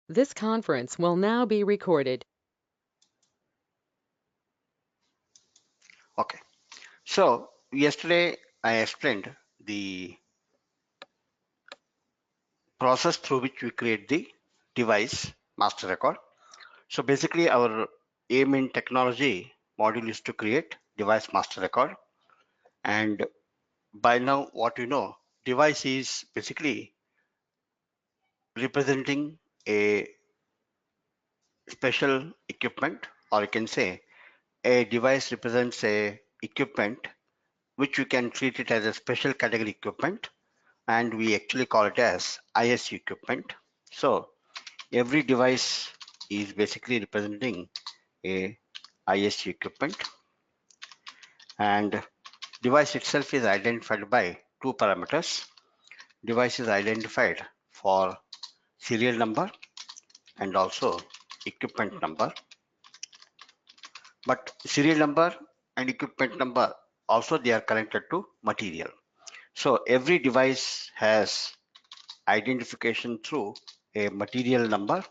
This conference will now be recorded. Okay, so yesterday I explained the process through which we create the device master record. So basically our aim in technology module is to create device master record, and by now what you know, device is basically representing a special equipment, or you can say a device represents a equipment which we can treat it as a special category equipment, and we actually call it as ISU equipment. So every device is basically representing a ISU equipment, and device itself is identified by two parameters. Device is identified for serial number and also equipment number, but serial number and equipment number also they are connected to material. So every device has identification through a material number,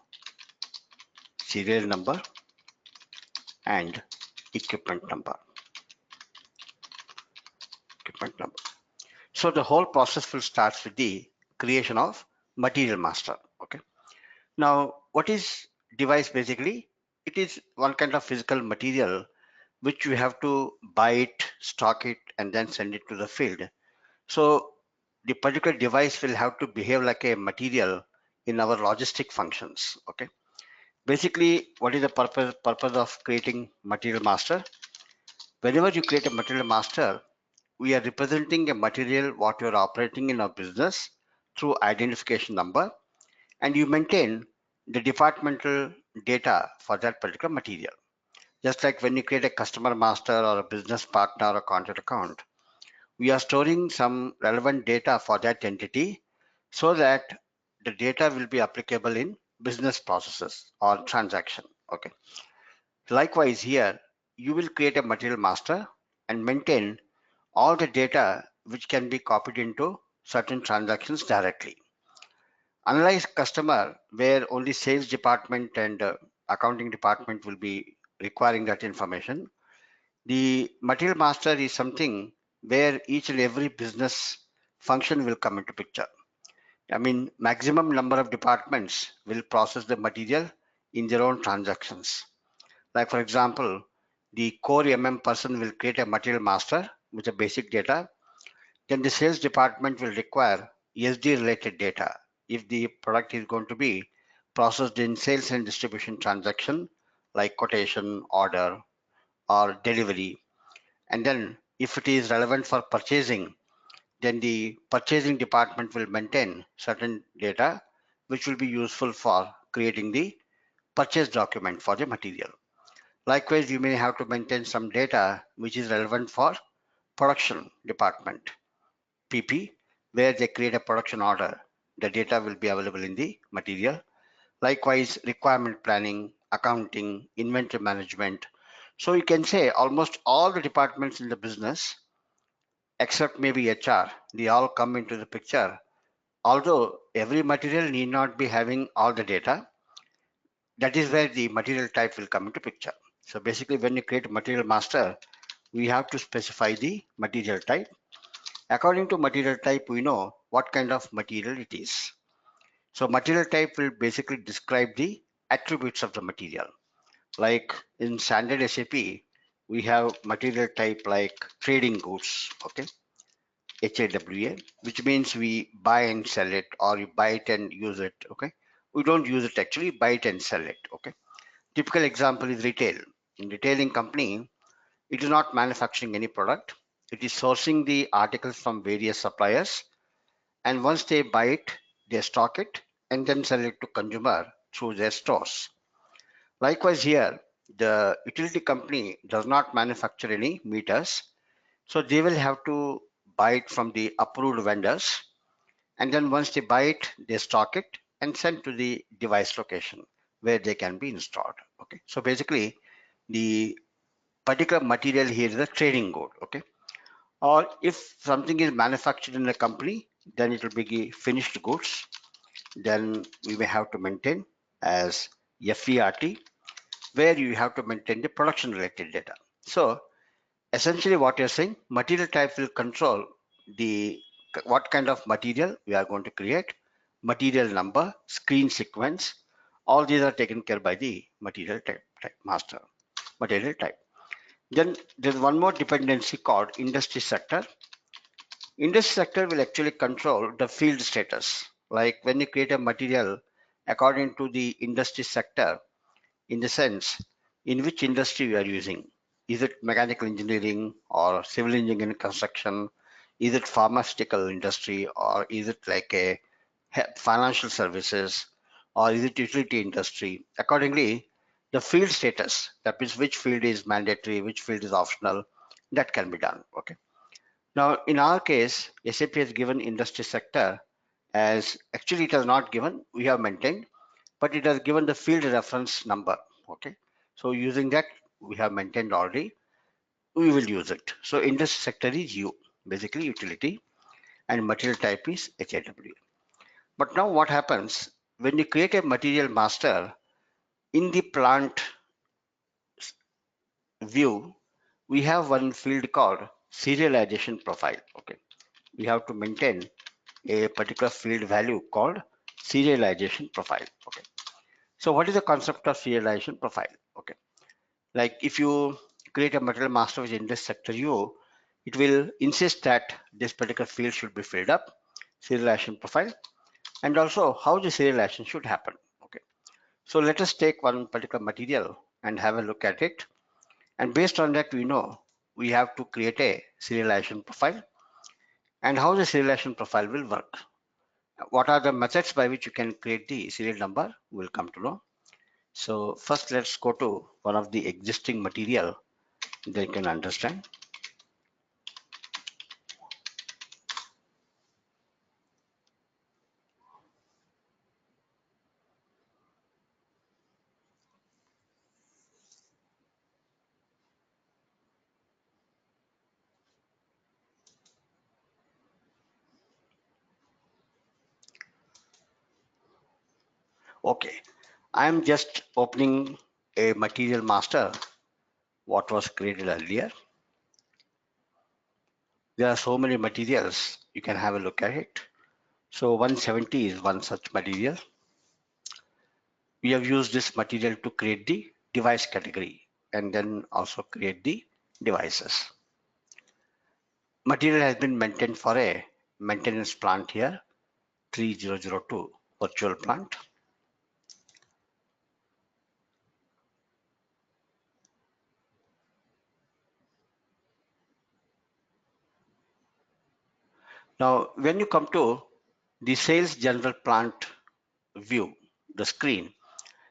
serial number, and equipment number. Equipment number. So the whole process will start with the creation of material master. Okay. Now, what is device basically? It is one kind of physical material which we have to buy it, stock it, and then send it to the field. So the particular device will have to behave like a material in our logistic functions. Okay. Basically, what is the purpose of creating material master? Whenever you create a material master, we are representing a material what you are operating in our business through identification number, and you maintain the departmental data for that particular material. Just like when you create a customer master or a business partner or contract account, we are storing some relevant data for that entity so that the data will be applicable in business processes or transaction. Okay. Likewise here, you will create a material master and maintain all the data which can be copied into certain transactions directly. Analyze customer where only sales department and accounting department will be requiring that information. The material master is something where each and every business function will come into picture. I mean, maximum number of departments will process the material in their own transactions. Like for example, the core person will create a material master with the basic data. Then the sales department will require ESD related data if the product is going to be processed in sales and distribution transaction like quotation, order, or delivery. And then if it is relevant for purchasing, then the purchasing department will maintain certain data which will be useful for creating the purchase document for the material. Likewise, you may have to maintain some data which is relevant for production department, PP, where they create a production order. The data will be available in the material. Likewise, requirement planning, accounting, inventory management. So you can say almost all the departments in the business, except maybe HR, they all come into the picture. Although every material need not be having all the data, that is where the material type will come into picture. So basically, when you create a material master, we have to specify the material type. According to material type, we know what kind of material it is. So material type will basically describe the attributes of the material. Like in standard SAP, we have material type like trading goods, okay, HAWA, which means we buy and sell it, or you buy it and use it, okay. We don't use it actually, buy it and sell it, okay. Typical example is retail. In retailing company, it is not manufacturing any product. It is sourcing the articles from various suppliers, and once they buy it, they stock it and then sell it to consumer through their stores. Likewise here, the utility company does not manufacture any meters, so they will have to buy it from the approved vendors, and then once they buy it, they stock it and send to the device location where they can be installed. Okay, so basically the particular material here is a trading good. Okay, or if something is manufactured in a company, then it will be finished goods. Then we may have to maintain. as FERT, where you have to maintain the production related data. So essentially what you're saying, material type will control the what kind of material we are going to create, material number, screen sequence, all these are taken care by the material type master, material type. Then there's one more dependency called industry sector. Industry sector will actually control the field status. Like when you create a material according to the industry sector, in the sense in which industry you are using. Is it mechanical engineering or civil engineering and construction? Is it pharmaceutical industry, or is it like a financial services, or is it utility industry? Accordingly, the field status, that means which field is mandatory, which field is optional, that can be done. Okay. Now, in our case, SAP has given industry sector as actually it has not given, we have maintained, but it has given the field reference number. Okay. So using that, we have maintained already. We will use it. So industry sector is U, basically utility, and material type is HAW. But now what happens when you create a material master in the plant view, we have one field called serialization profile. Okay. We have to maintain a particular field value called serialization profile. Okay. So what is the concept of serialization profile? Okay. Like if you create a material master which in this sector U, it will insist that this particular field should be filled up, serialization profile, and also how the serialization should happen. Okay. So let us take one particular material and have a look at it. And based on that, we know we have to create a serialization profile, and how the serialization profile will work. What are the methods by which you can create the serial number? We'll come to know. So first let's go to one of the existing material that you can understand. Okay, I'm just opening a material master what was created earlier. There are so many materials, you can have a look at it. So 170 is one such material. We have used this material to create the device category and then also create the devices. Material has been maintained for a maintenance plant here, 3002 virtual plant. Now, when you come to the sales general plant view, the screen,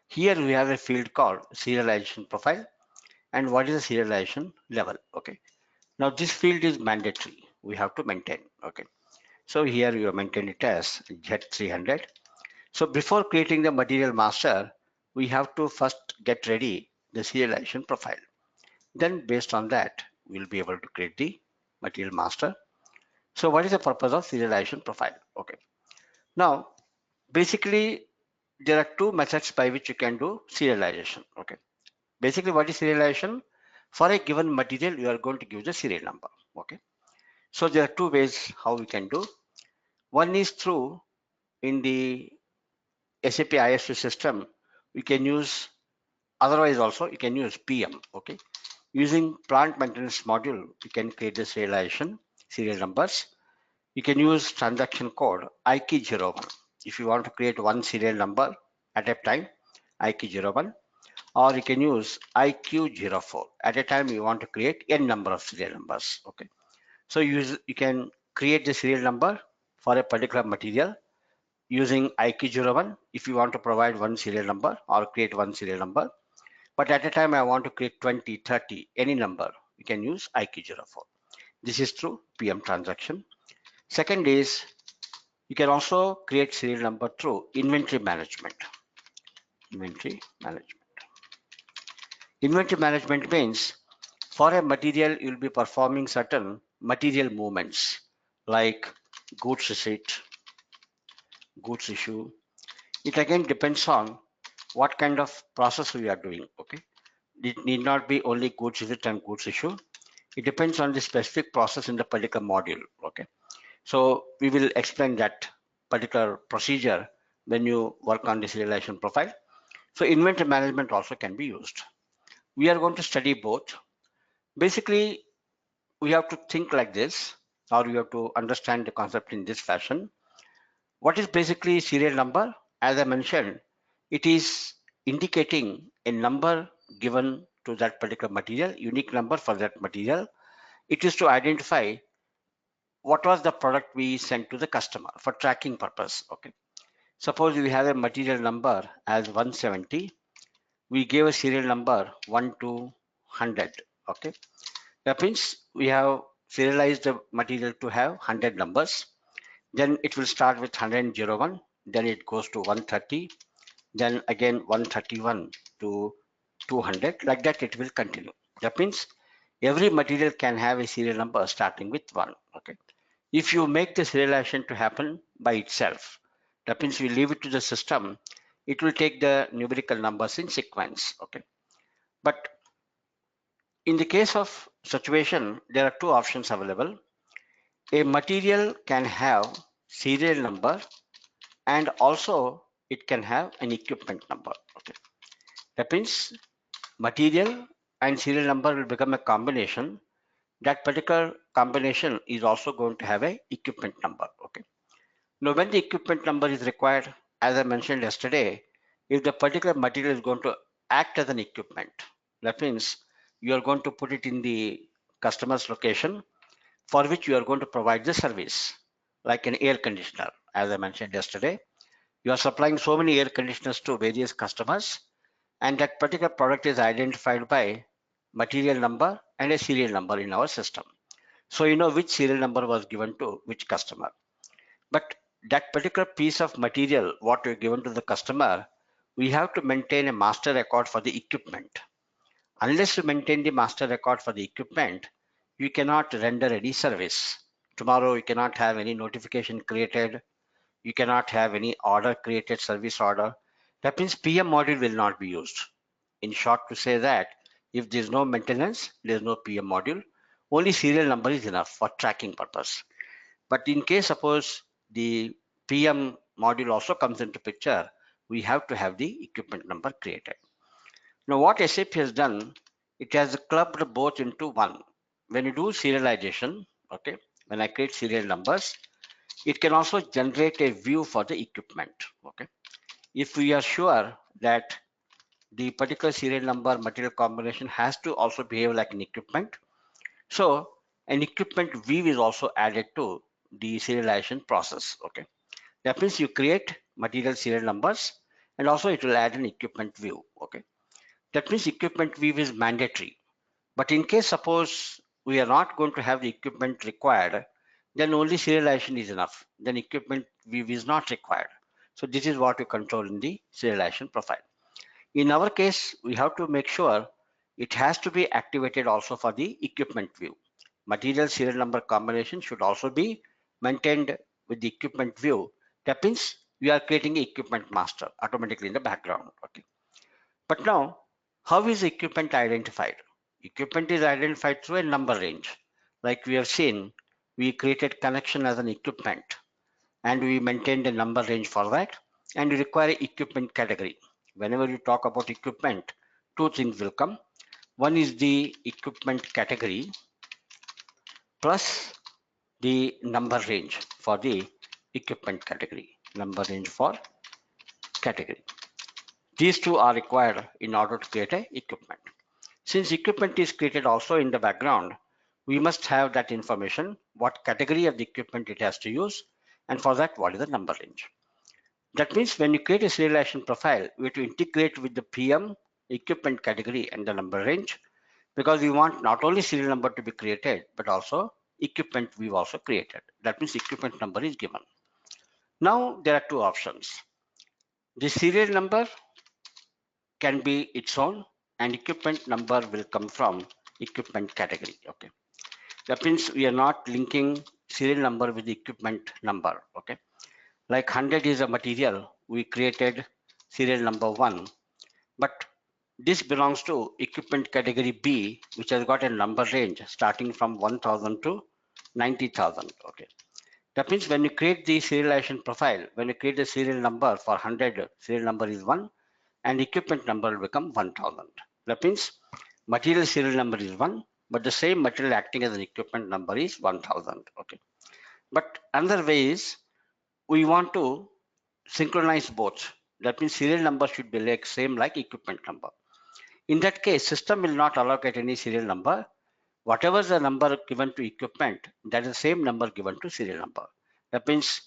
here we have a field called serialization profile and what is the serialization level. Okay. Now this field is mandatory. We have to maintain. Okay. So here you maintain it as Z300. So before creating the material master, we have to first get ready the serialization profile. Then based on that, we'll be able to create the material master. So what is the purpose of serialization profile? Okay. Now, basically, there are two methods by which you can do serialization. Okay. Basically, what is serialization? For a given material, you are going to give the serial number. Okay. So there are two ways how we can do. One is through in the SAP ISU system, we can use, otherwise also you can use PM. Okay. Using plant maintenance module, you can create the serialization, serial numbers. You can use transaction code IK01 if you want to create one serial number at a time, IK01, or you can use IQ04 at a time you want to create n number of serial numbers. Okay, so you can create the serial number for a particular material using IQ01 if you want to provide one serial number or create one serial number. But at a time I want to create 20, 30, any number, you can use IQ04. This is through PM transaction. Second is you can also create serial number through inventory management. Inventory management. Inventory management means for a material, you'll be performing certain material movements like goods receipt, goods issue. It again depends on what kind of process we are doing. Okay, it need not be only goods visit and goods issue. It depends on the specific process in the particular module. Okay, so we will explain that particular procedure when you work on the serialization profile. So inventory management also can be used. We are going to study both. Basically, we have to think like this, or we have to understand the concept in this fashion. What is basically serial number? As I mentioned, it is indicating a number given to that particular material, unique number for that material. It is to identify what was the product we sent to the customer for tracking purpose. Okay. Suppose we have a material number as 170. We gave a serial number 1 to 100. Okay. That means we have serialized the material to have 100 numbers. Then it will start with 101, then it goes to 130, then again 131 to 200. Like that it will continue. That means every material can have a serial number starting with 1. Okay. If you make the serialization to happen by itself, that means we leave it to the system, it will take the numerical numbers in sequence. Okay. But in the case of situation, there are two options available. A material can have serial number and also it can have an equipment number. Okay. That means material and serial number will become a combination. That particular combination is also going to have a equipment number. Okay. Now when the equipment number is required, as I mentioned yesterday, if the particular material is going to act as an equipment, that means you are going to put it in the customer's location for which you are going to provide the service, like an air conditioner. As I mentioned yesterday, you are supplying so many air conditioners to various customers, and that particular product is identified by material number and a serial number in our system. So you know which serial number was given to which customer. But that particular piece of material, what we given to the customer, we have to maintain a master record for the equipment. Unless you maintain the master record for the equipment, you cannot render any service. Tomorrow you cannot have any notification created. You cannot have any order created, service order. That means PM module will not be used. In short, to say that if there is no maintenance, there is no PM module. Only serial number is enough for tracking purpose. But in case suppose the PM module also comes into picture, we have to have the equipment number created. Now what SAP has done, it has clubbed both into one. When you do serialization, okay, when I create serial numbers, it can also generate a view for the equipment. Okay, if we are sure that the particular serial number material combination has to also behave like an equipment, so an equipment view is also added to the serialization process. Okay, that means you create material serial numbers and also it will add an equipment view. Okay, that means equipment view is mandatory. But in case suppose we are not going to have the equipment required, then only serialization is enough. Then equipment view is not required. So this is what we control in the serialization profile. In our case, we have to make sure it has to be activated also for the equipment view. Material serial number combination should also be maintained with the equipment view. That means we are creating equipment master automatically in the background. Okay. But now, how is equipment identified? Equipment is identified through a number range. Like we have seen, we created connection as an equipment and we maintained a number range for that, and we require equipment category. Whenever you talk about equipment, two things will come. One is the equipment category plus the number range for the equipment category. Number range for category. These two are required in order to create a equipment. Since equipment is created also in the background, we must have that information, what category of the equipment it has to use, and for that, what is the number range. That means when you create a serialization profile, we have to integrate with the PM, equipment category, and the number range, because we want not only serial number to be created, but also equipment we've also created. That means equipment number is given. Now there are two options. The serial number can be its own, and equipment number will come from equipment category. Okay, that means we are not linking serial number with the equipment number. Okay, like 100 is a material, we created serial number 1 But this belongs to equipment category B, which has got a number range starting from 1000 to 90,000. Okay. That means when you create the serialization profile, when you create the serial number for 100, serial number is 1 and equipment number will become 1000. That means material serial number is 1, but the same material acting as an equipment number is 1000. Okay. But another way is we want to synchronize both. That means serial number should be like same like equipment number. In that case, system will not allocate any serial number. Whatever the number given to equipment, that is the same number given to serial number. That means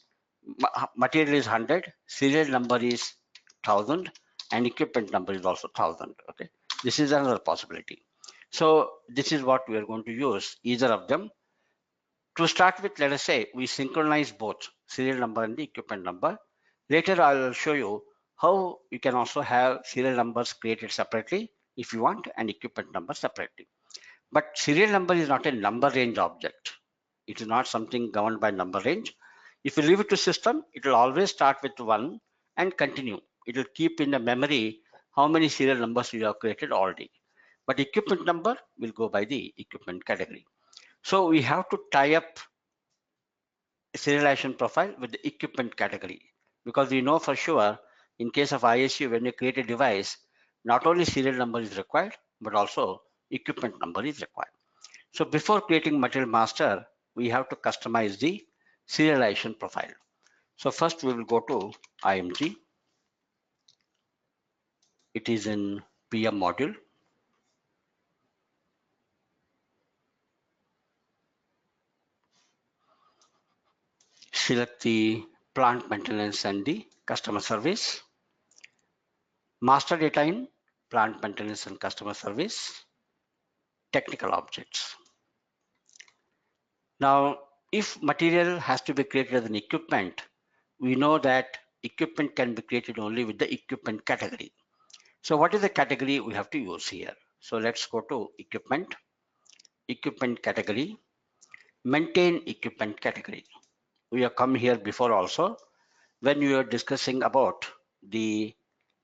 material is 100, serial number is 1000, and equipment number is also 1000. Okay, this is another possibility. So this is what we are going to use, either of them. To start with, let us say we synchronize both serial number and the equipment number. Later, I'll show you how you can also have serial numbers created separately if you want, and equipment number separately. But serial number is not a number range object. It is not something governed by number range. If you leave it to system, it will always start with 1 and continue. It will keep in the memory how many serial numbers you have created already. But equipment number will go by the equipment category. So we have to tie up serialization profile with the equipment category, because we know for sure in case of ISU, when you create a device, not only serial number is required, but also equipment number is required. So before creating material master, we have to customize the serialization profile. So first we will go to IMG. It is in PM module. Select the plant maintenance and the customer service. Master data in plant maintenance and customer service. Technical objects. Now, if material has to be created as an equipment, we know that equipment can be created only with the equipment category. So what is the category we have to use here? So let's go to equipment, equipment category, maintain equipment category. We have come here before also when we were discussing about the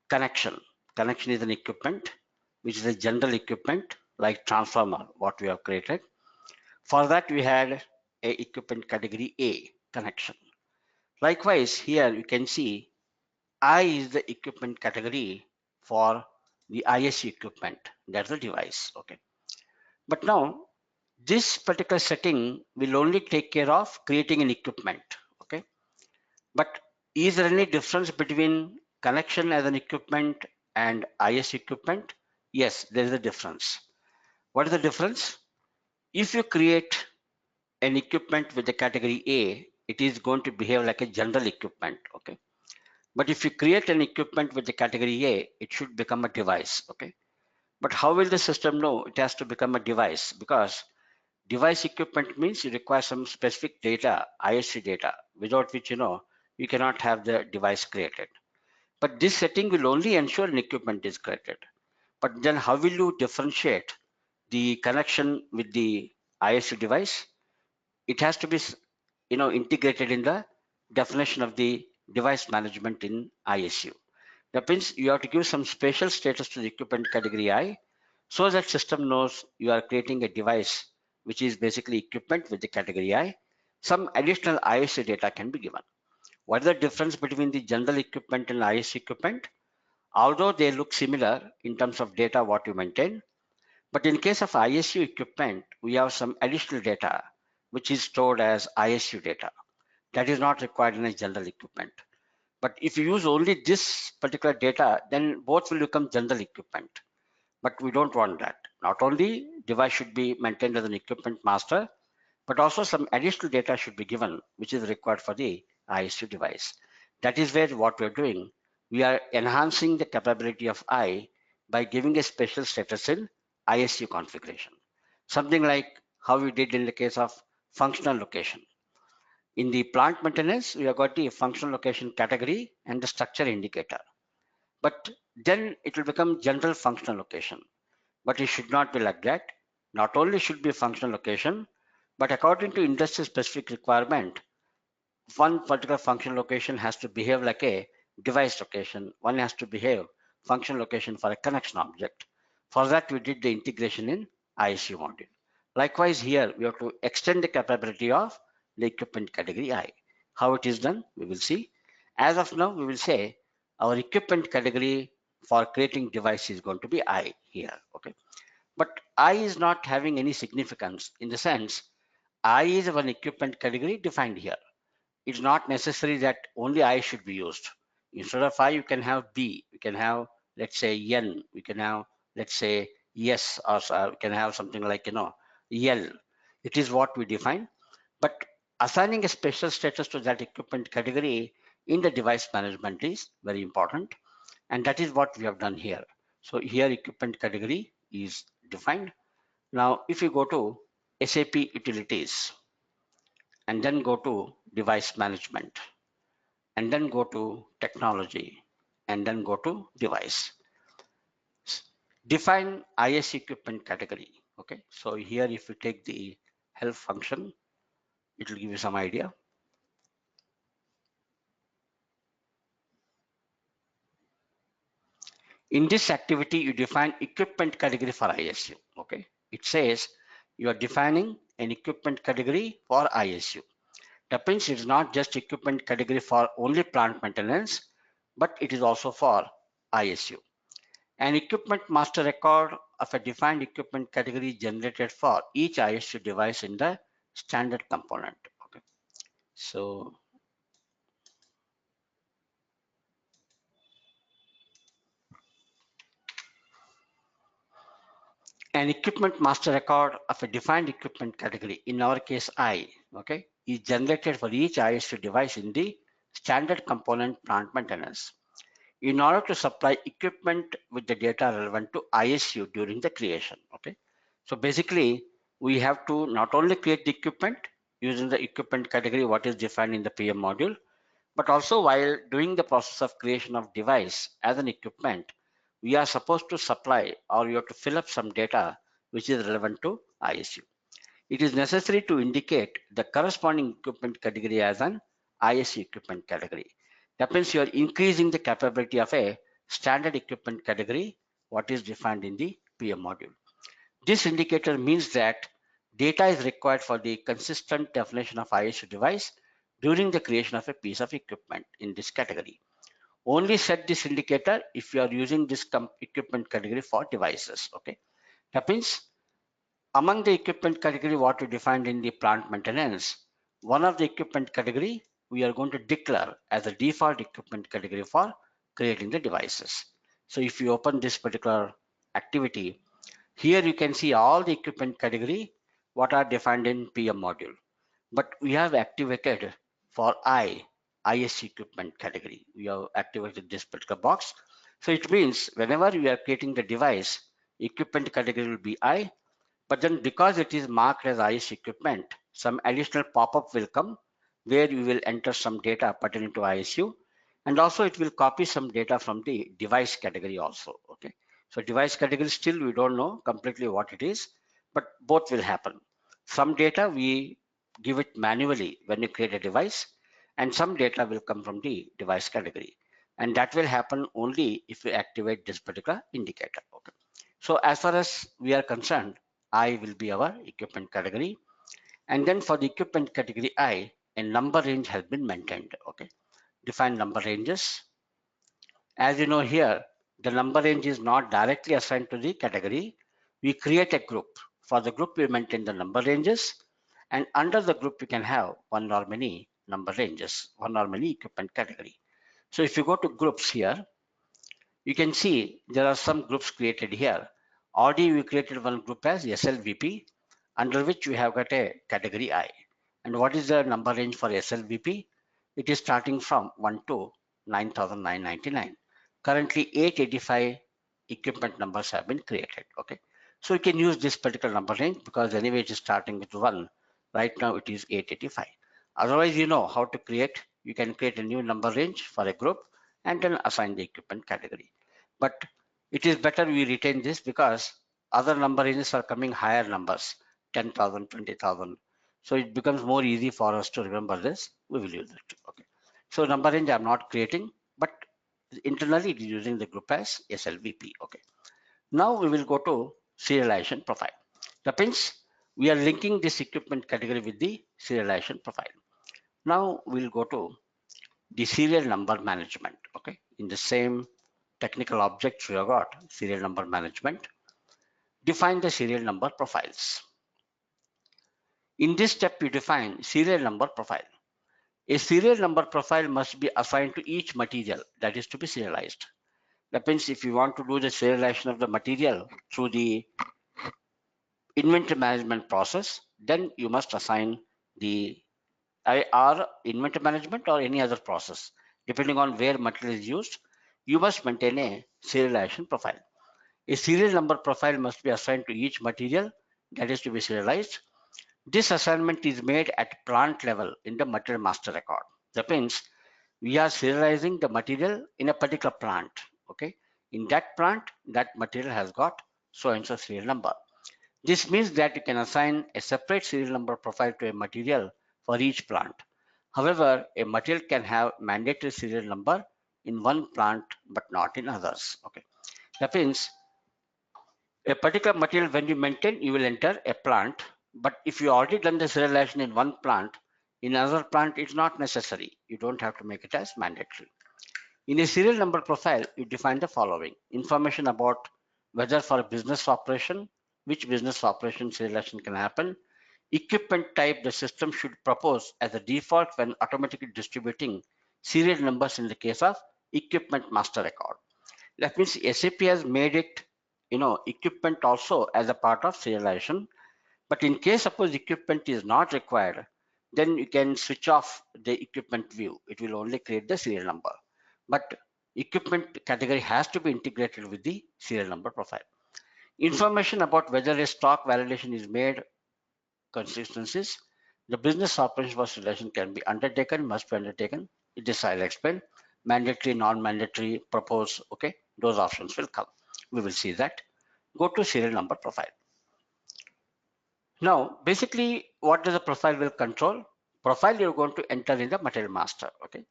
connection. Connection is an equipment, which is a general equipment like transformer, what we have created. For that, we had a equipment category A, connection. Likewise, here you can see I is the equipment category for the ISU equipment. That's the device. Okay. But now this particular setting will only take care of creating an equipment. Okay. But is there any difference between connection as an equipment and ISU equipment? Yes, there is a difference. What is the difference? If you create an equipment with the category A, it is going to behave like a general equipment. Okay. But if you create an equipment with the category A, it should become a device. Okay. But how will the system know it has to become a device? Because device equipment means you require some specific data, ISC data, without which you cannot have the device created. But this setting will only ensure an equipment is created. But then how will you differentiate the connection with the ISC device? It has to be integrated in the definition of the device management in ISU. That means you have to give some special status to the equipment category I, so that system knows you are creating a device which is basically equipment with the category I. Some additional ISU data can be given. What is the difference between the general equipment and ISU equipment? Although they look similar in terms of data what you maintain, but in case of ISU equipment, we have some additional data which is stored as ISU data. That is not required in a general equipment. But if you use only this particular data, then both will become general equipment. But we don't want that. Not only device should be maintained as an equipment master, but also some additional data should be given, which is required for the ISU device. That is where what we're doing. We are enhancing the capability of I by giving a special status in ISU configuration. Something like how we did in the case of functional location. In the plant maintenance, we have got the functional location category and the structure indicator. But then it will become general functional location. But it should not be like that. Not only should be functional location, but according to industry specific requirement, one particular functional location has to behave like a device location. One has to behave function location for a connection object. For that, we did the integration in ISU module. Likewise, here we have to extend the capability of the equipment category I. How it is done, we will see. As of now, we will say our equipment category for creating device is going to be I here. Okay, but I is not having any significance in the sense I is one equipment category defined here. It's not necessary that only I should be used. Instead of I, you can have B, you can have, let's say, N, we can have, let's say, yes, or we can have something like, L. It is what we define. But assigning a special status to that equipment category in the device management is very important. And that is what we have done here. So here equipment category is defined. Now, if you go to SAP utilities and then go to device management, and then go to technology, and then go to device. Define IS equipment category. Okay, so here if you take the help function, it will give you some idea. In this activity, you define equipment category for ISU. Okay, it says you are defining an equipment category for ISU. That means it's not just equipment category for only plant maintenance, but it is also for ISU. An equipment master record of a defined equipment category generated for each ISU device in the standard component. Okay. So an equipment master record of a defined equipment category, in our case I, okay, is generated for each ISU device in the standard component plant maintenance in order to supply equipment with the data relevant to ISU during the creation. Okay. So basically, we have to not only create the equipment using the equipment category, what is defined in the PM module, but also while doing the process of creation of device as an equipment, we are supposed to supply or you have to fill up some data which is relevant to ISU. It is necessary to indicate the corresponding equipment category as an ISU equipment category. That means you are increasing the capability of a standard equipment category, what is defined in the PM module. This indicator means that data is required for the consistent definition of ISU device during the creation of a piece of equipment in this category. Only set this indicator if you are using this equipment category for devices. Okay, that means among the equipment category what we defined in the plant maintenance, one of the equipment category we are going to declare as a default equipment category for creating the devices. So if you open this particular activity, here you can see all the equipment category what are defined in PM module. But we have activated for IS equipment category. We have activated this particular box. So it means whenever we are creating the device, equipment category will be I, but then because it is marked as IS equipment, some additional pop-up will come where you will enter some data pertaining to ISU, and also it will copy some data from the device category also. Okay, so device category still we don't know completely what it is, but both will happen. Some data we give it manually when you create a device, and some data will come from the device category, and that will happen only if you activate this particular indicator. Okay, so as far as we are concerned, I will be our equipment category, and then for the equipment category I, a number range has been maintained. Okay, define number ranges. As you know here, the number range is not directly assigned to the category. We create a group. For the group, we maintain the number ranges, and under the group, we can have one or many number ranges, one or many equipment category. So if you go to groups here, you can see there are some groups created here. Already we created one group as SLVP, under which we have got a category I. And what is the number range for SLVP? It is starting from 1 to 9,999. Currently 885 equipment numbers have been created. Okay, so you can use this particular number range because anyway it is starting with 1. Right now it is 885. Otherwise, you know how to create. You can create a new number range for a group and then assign the equipment category. But it is better we retain this because other number ranges are coming higher numbers, 10,000, 20,000. So it becomes more easy for us to remember this. We will use it. Okay. So number range I'm not creating, but internally it is using the group as SLVP. Okay. Now we will go to serialization profile. That means we are linking this equipment category with the serialization profile. Now we'll go to the serial number management. Okay. In the same technical objects we have got serial number management. Define the serial number profiles. In this step, you define serial number profile. A serial number profile must be assigned to each material that is to be serialized. That means if you want to do the serialization of the material through the inventory management process, then you must assign the IR inventory management or any other process. Depending on where material is used, you must maintain a serialization profile. A serial number profile must be assigned to each material that is to be serialized. This assignment is made at plant level in the material master record. That means we are serializing the material in a particular plant. Okay, in that plant, that material has got so and so serial number. This means that you can assign a separate serial number profile to a material for each plant. However, a material can have mandatory serial number in one plant but not in others. Okay, that means a particular material when you maintain, you will enter a plant. But if you already done the serialization in one plant, in another plant, it's not necessary. You don't have to make it as mandatory. In a serial number profile, you define the following information about whether for a business operation, which business operation serialization can happen, equipment type the system should propose as a default when automatically distributing serial numbers in the case of equipment master record. That means SAP has made it, equipment also as a part of serialization. But in case suppose equipment is not required, then you can switch off the equipment view. It will only create the serial number. But equipment category has to be integrated with the serial number profile. Information about whether a stock validation is made consistencies. The business operations for serialization can be undertaken, must be undertaken. It is I'll explain. Mandatory, non-mandatory, propose, okay, those options will come. We will see that. Go to serial number profile. Now, basically, what does the profile will control? Profile you're going to enter in the material master, okay?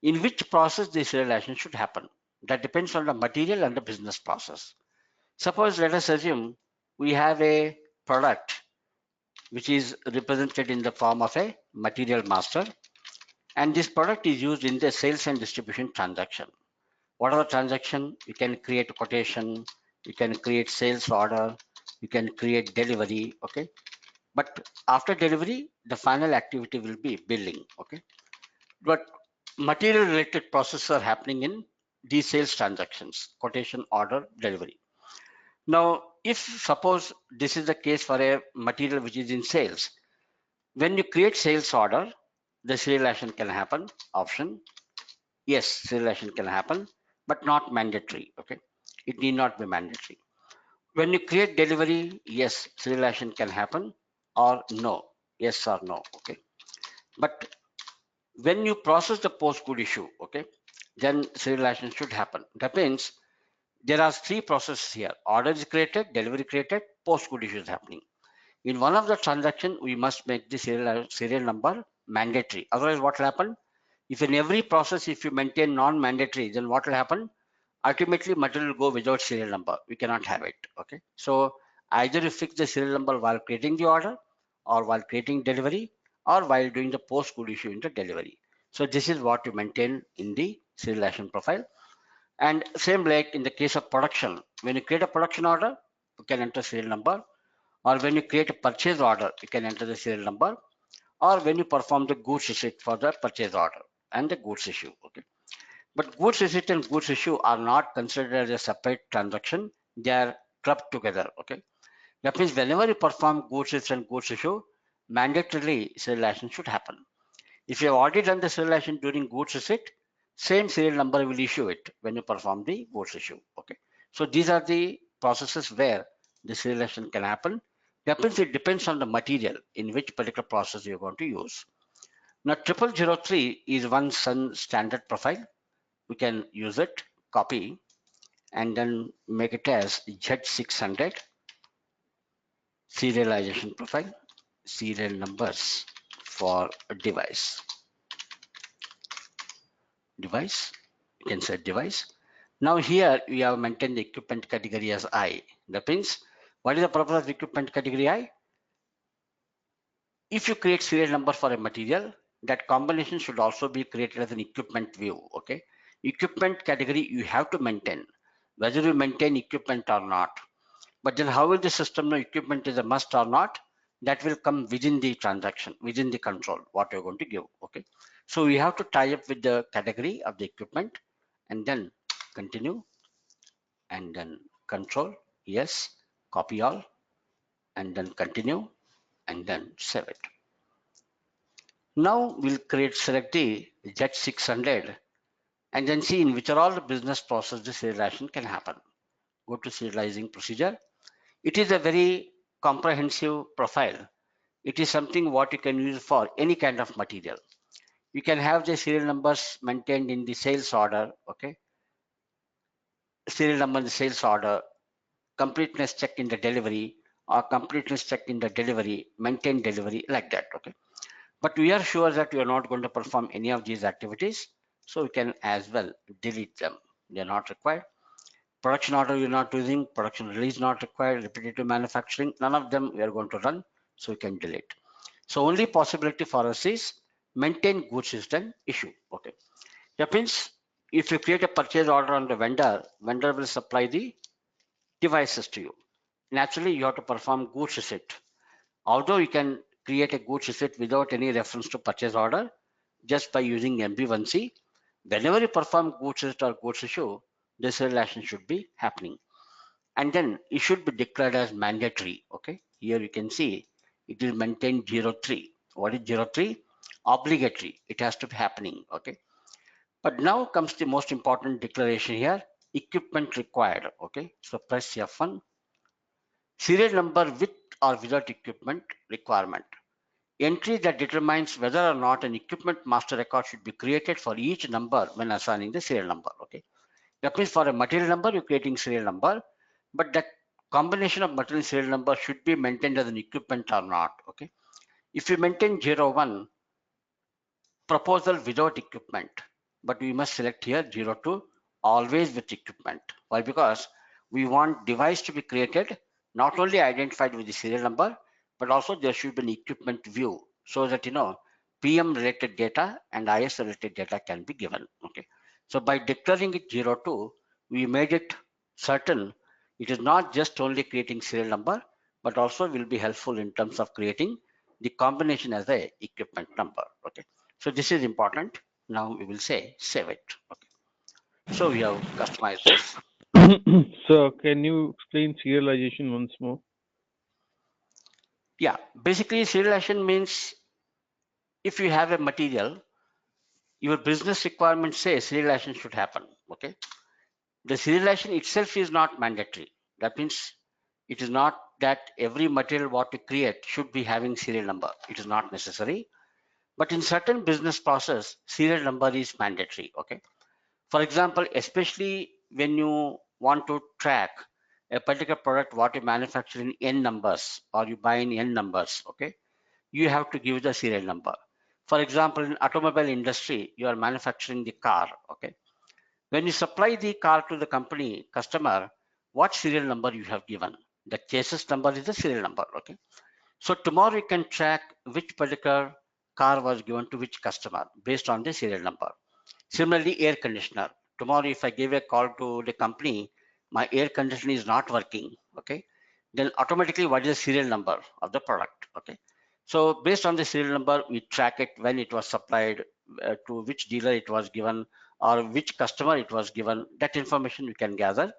In which process the serialization should happen? That depends on the material and the business process. Suppose, let us assume we have a product which is represented in the form of a material master, and this product is used in the sales and distribution transaction. What are the transaction? You can create a quotation, you can create sales order, you can create delivery, okay? But after delivery, the final activity will be billing, okay? But material related processes are happening in these sales transactions, quotation, order, delivery. Now, if suppose this is the case for a material which is in sales, when you create sales order, the serialization can happen. Option, yes, serialization can happen, but not mandatory, okay? It need not be mandatory. When you create delivery, yes, serialization can happen, or no, yes or no, okay? But when you process the post good issue, okay, then serialization should happen. That means there are three processes here. Order is created, delivery created, post good issue is happening. In one of the transaction, we must make the serial number mandatory. Otherwise, what will happen? If in every process, if you maintain non-mandatory, then what will happen? Ultimately, material will go without serial number. We cannot have it. Okay. So either you fix the serial number while creating the order, or while creating delivery, or while doing the post good issue in the delivery. So this is what you maintain in the serialization profile. And same like in the case of production, when you create a production order, you can enter serial number, or when you create a purchase order, you can enter the serial number, or when you perform the goods receipt for the purchase order and the goods issue. Okay. But goods receipt and goods issue are not considered as a separate transaction. They are clubbed together. Okay. That means whenever you perform goods receipt and goods issue, mandatorily serialization should happen. If you have already done the serialization during goods receipt, same serial number will issue it when you perform the goods issue. Okay. So these are the processes where the serialization can happen. That means it depends on the material in which particular process you're going to use. Now 0003 is one standard profile. We can use it, copy, and then make it as Z600 serialization profile, serial numbers for a device. You can set device. Now here we have maintained the equipment category as I. That means, what is the purpose of equipment category I? If you create serial number for a material, that combination should also be created as an equipment view. Okay, equipment category you have to maintain, whether you maintain equipment or not. But then how will the system know equipment is a must or not? That will come within the transaction, within the control, what you're going to give. Okay, so we have to tie up with the category of the equipment and then continue and then control, yes, copy all and then continue and then save it. Now we'll select the Z600 and then see in which are all the business process the serialization can happen. Go to serializing procedure. It is a very comprehensive profile. It is something what you can use for any kind of material. You can have the serial numbers maintained in the sales order, okay? Serial number in the sales order, completeness check in the delivery, or completeness check in the delivery, maintain delivery, like that, okay? But we are sure that we are not going to perform any of these activities, so we can as well delete them. They are not required. Production order you're not using, production release not required, repetitive manufacturing, none of them we are going to run, so we can delete. So only possibility for us is maintain goods system issue. Okay, that means if you create a purchase order on the vendor, vendor will supply the devices to you. Naturally, you have to perform goods receipt. Although you can create a goods receipt without any reference to purchase order, just by using MB1C, whenever you perform goods receipt or goods issue, this relation should be happening. And then it should be declared as mandatory. Okay, here you can see it will maintain 03. What is 03? Obligatory. It has to be happening. Okay, but now comes the most important declaration here, equipment required. Okay, so press F1. Serial number with or without equipment requirement. Entry that determines whether or not an equipment master record should be created for each number when assigning the serial number. Okay, that means for a material number you're creating serial number, but that combination of material and serial number should be maintained as an equipment or not. Okay, if you maintain 01, proposal without equipment, but we must select here 02, always with equipment. Why? Because we want device to be created not only identified with the serial number, but also there should be an equipment view, so that PM related data and IS related data can be given. Okay, so by declaring it 02, we made it certain it is not just only creating serial number, but also will be helpful in terms of creating the combination as a equipment number. Okay, so this is important. Now we will say save it. Okay, so we have customized this. So can you explain serialization once more? Yeah, basically serialization means if you have a material, your business requirement says serialization should happen. Okay, the serialization itself is not mandatory. That means it is not that every material what you create should be having serial number. It is not necessary. But in certain business process, serial number is mandatory. Okay, for example, especially when you want to track a particular product what you manufacture in n numbers or you buy in n numbers, okay, you have to give the serial number. For example, in automobile industry, you are manufacturing the car. Okay, when you supply the car to the company customer, what serial number you have given? The chassis number is the serial number. Okay, so tomorrow you can track which particular car was given to which customer based on the serial number. Similarly, air conditioner. Tomorrow, if I give a call to the company, my air conditioner is not working, okay, then automatically what is the serial number of the product, okay? So based on the serial number, we track it when it was supplied, to which dealer it was given, or which customer it was given. That information we can gather.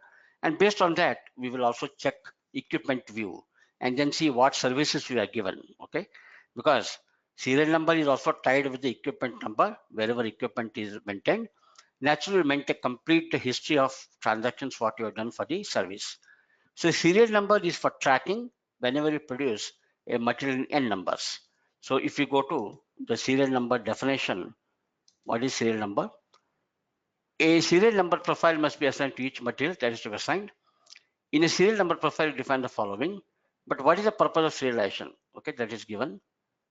And based on that, we will also check equipment view and then see what services we are given, okay? Because serial number is also tied with the equipment number wherever equipment is maintained. Naturally, we maintain complete history of transactions what you have done for the service. So serial number is for tracking whenever you produce a material in n numbers. So if you go to the serial number definition, what is serial number? A serial number profile must be assigned to each material that is to be assigned. In a serial number profile, define the following. But what is the purpose of serialization? Okay, that is given.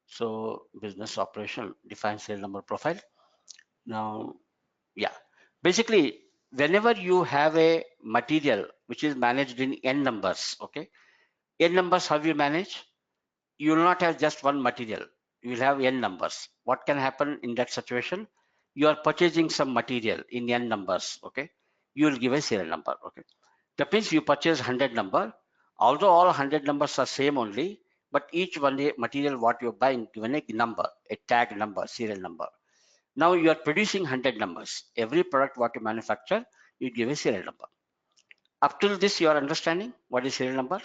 So business operation defines serial number profile. Now, yeah, Basically, whenever you have a material which is managed in n numbers, okay, n numbers, how you manage? You will not have just one material. You will have n numbers. What can happen in that situation? You are purchasing some material in n numbers, okay? You will give a serial number, okay? That means you purchase 100 number. Although all 100 numbers are same only, but each one material what you're buying given a number, a tag number, serial number. Now you are producing 100 numbers. Every product what you manufacture, you give a serial number. Up till this, you are understanding what is serial number?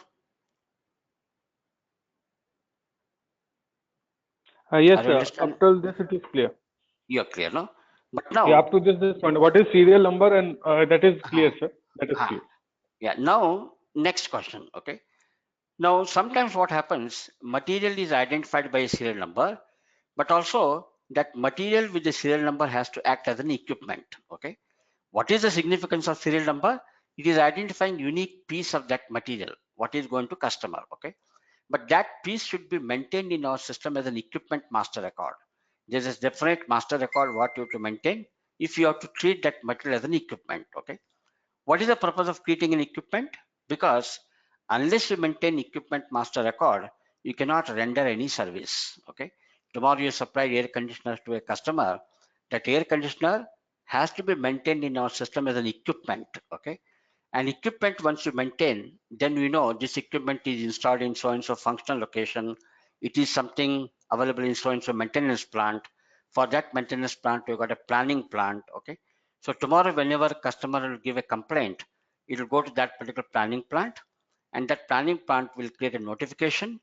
Yes, Are you sir. understand? Up till this, it is clear. You are clear, no? But Yeah, now, up to this point. What is serial number? And that is clear, sir. That is clear. yeah. Now, next question. Okay. Now, sometimes what happens, material is identified by a serial number, but also that material with the serial number has to act as an equipment. Okay. What is the significance of serial number? It is identifying unique piece of that material, what is going to customer. Okay. But that piece should be maintained in our system as an equipment master record. There is a definite master record what you have to maintain if you have to treat that material as an equipment. Okay. What is the purpose of creating an equipment? Because unless you maintain equipment master record, you cannot render any service. Okay. Tomorrow you supply air conditioner to a customer, that air conditioner has to be maintained in our system as an equipment. Okay. And equipment once you maintain, then we know this equipment is installed in so and so functional location. It is something available in so and so maintenance plant. For that maintenance plant, you got a planning plant. Okay. So tomorrow, whenever customer will give a complaint, it will go to that particular planning plant, and that planning plant will create a notification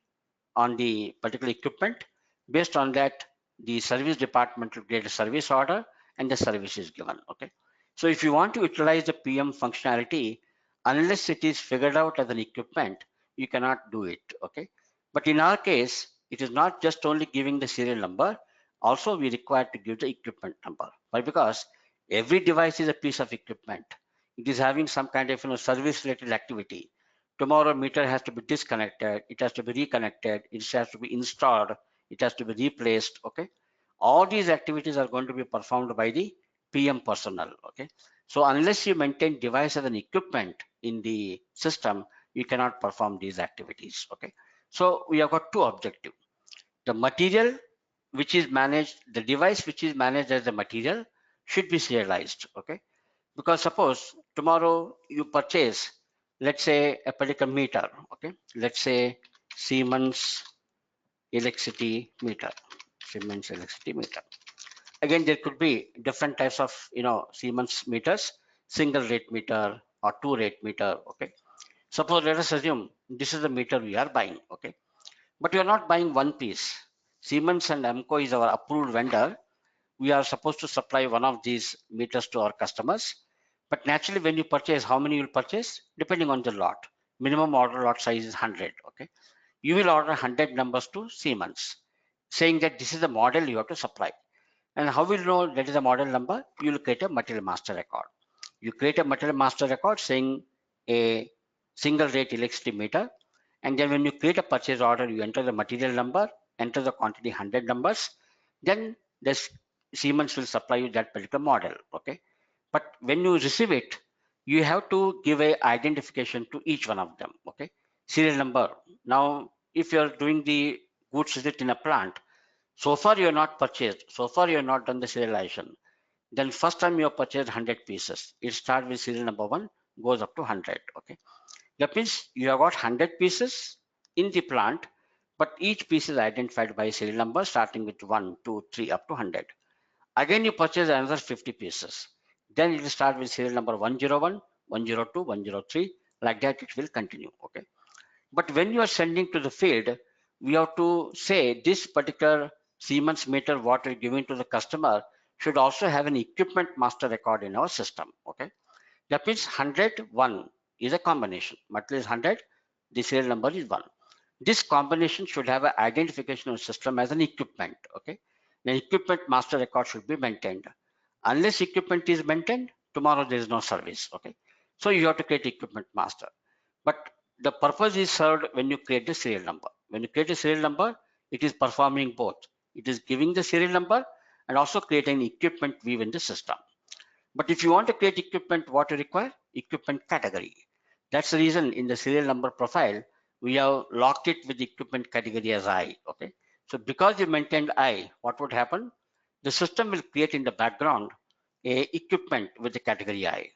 on the particular equipment. Based on that, the service department will create a service order, and the service is given. Okay. So if you want to utilize the PM functionality, unless it is figured out as an equipment, you cannot do it. Okay. But in our case, it is not just only giving the serial number. Also, we require to give the equipment number. Why? Because every device is a piece of equipment. It is having some kind of service related activity. Tomorrow meter has to be disconnected, it has to be reconnected, it has to be installed, it has to be replaced. Okay. All these activities are going to be performed by the PM personnel. Okay. So unless you maintain device as an equipment in the system, you cannot perform these activities. Okay. So we have got two objectives. The material which is managed, the device which is managed as the material should be serialized. Okay. Because suppose tomorrow you purchase, let's say, a particular meter. Okay. Let's say Siemens electricity meter. Siemens electricity meter. Again, there could be different types of Siemens meters, single rate meter or two rate meter. Okay. Suppose let us assume this is the meter we are buying. Okay. But you are not buying one piece. Siemens and Amco is our approved vendor. We are supposed to supply one of these meters to our customers. But naturally, when you purchase, how many you will purchase? Depending on the lot. Minimum order lot size is 100. Okay. You will order 100 numbers to Siemens, saying that this is the model you have to supply. And how will you know that is the model number? You will create a material master record. You create a material master record saying a single rate electricity meter. And then when you create a purchase order, you enter the material number, enter the quantity 100 numbers. Then this Siemens will supply you that particular model. Okay. But when you receive it, you have to give a identification to each one of them. Okay. Serial number. Now, if you're doing the goods visit in a plant, so far you are not purchased, so far you have not done the serialization. Then first time you have purchased 100 pieces. It starts with serial number 1, goes up to 100. Okay. That means you have got 100 pieces in the plant, but each piece is identified by a serial number starting with 1, 2, 3 up to 100. Again, you purchase another 50 pieces. Then it will start with serial number 101, 102, 103. Like that, it will continue. Okay. But when you are sending to the field, we have to say this particular Siemens meter what we're giving to the customer should also have an equipment master record in our system. Okay. That means 100, 1 is a combination. Material is 100, the serial number is 1. This combination should have an identification of system as an equipment. Okay. The equipment master record should be maintained. Unless equipment is maintained, tomorrow there is no service. Okay. So you have to create equipment master. But the purpose is served when you create the serial number. When you create a serial number, it is performing both. It is giving the serial number and also creating equipment view in the system. But if you want to create equipment, what you require? Equipment category. That's the reason in the serial number profile, we have locked it with the equipment category as I. Okay. So because you maintained I, what would happen? The system will create in the background a equipment with the category I.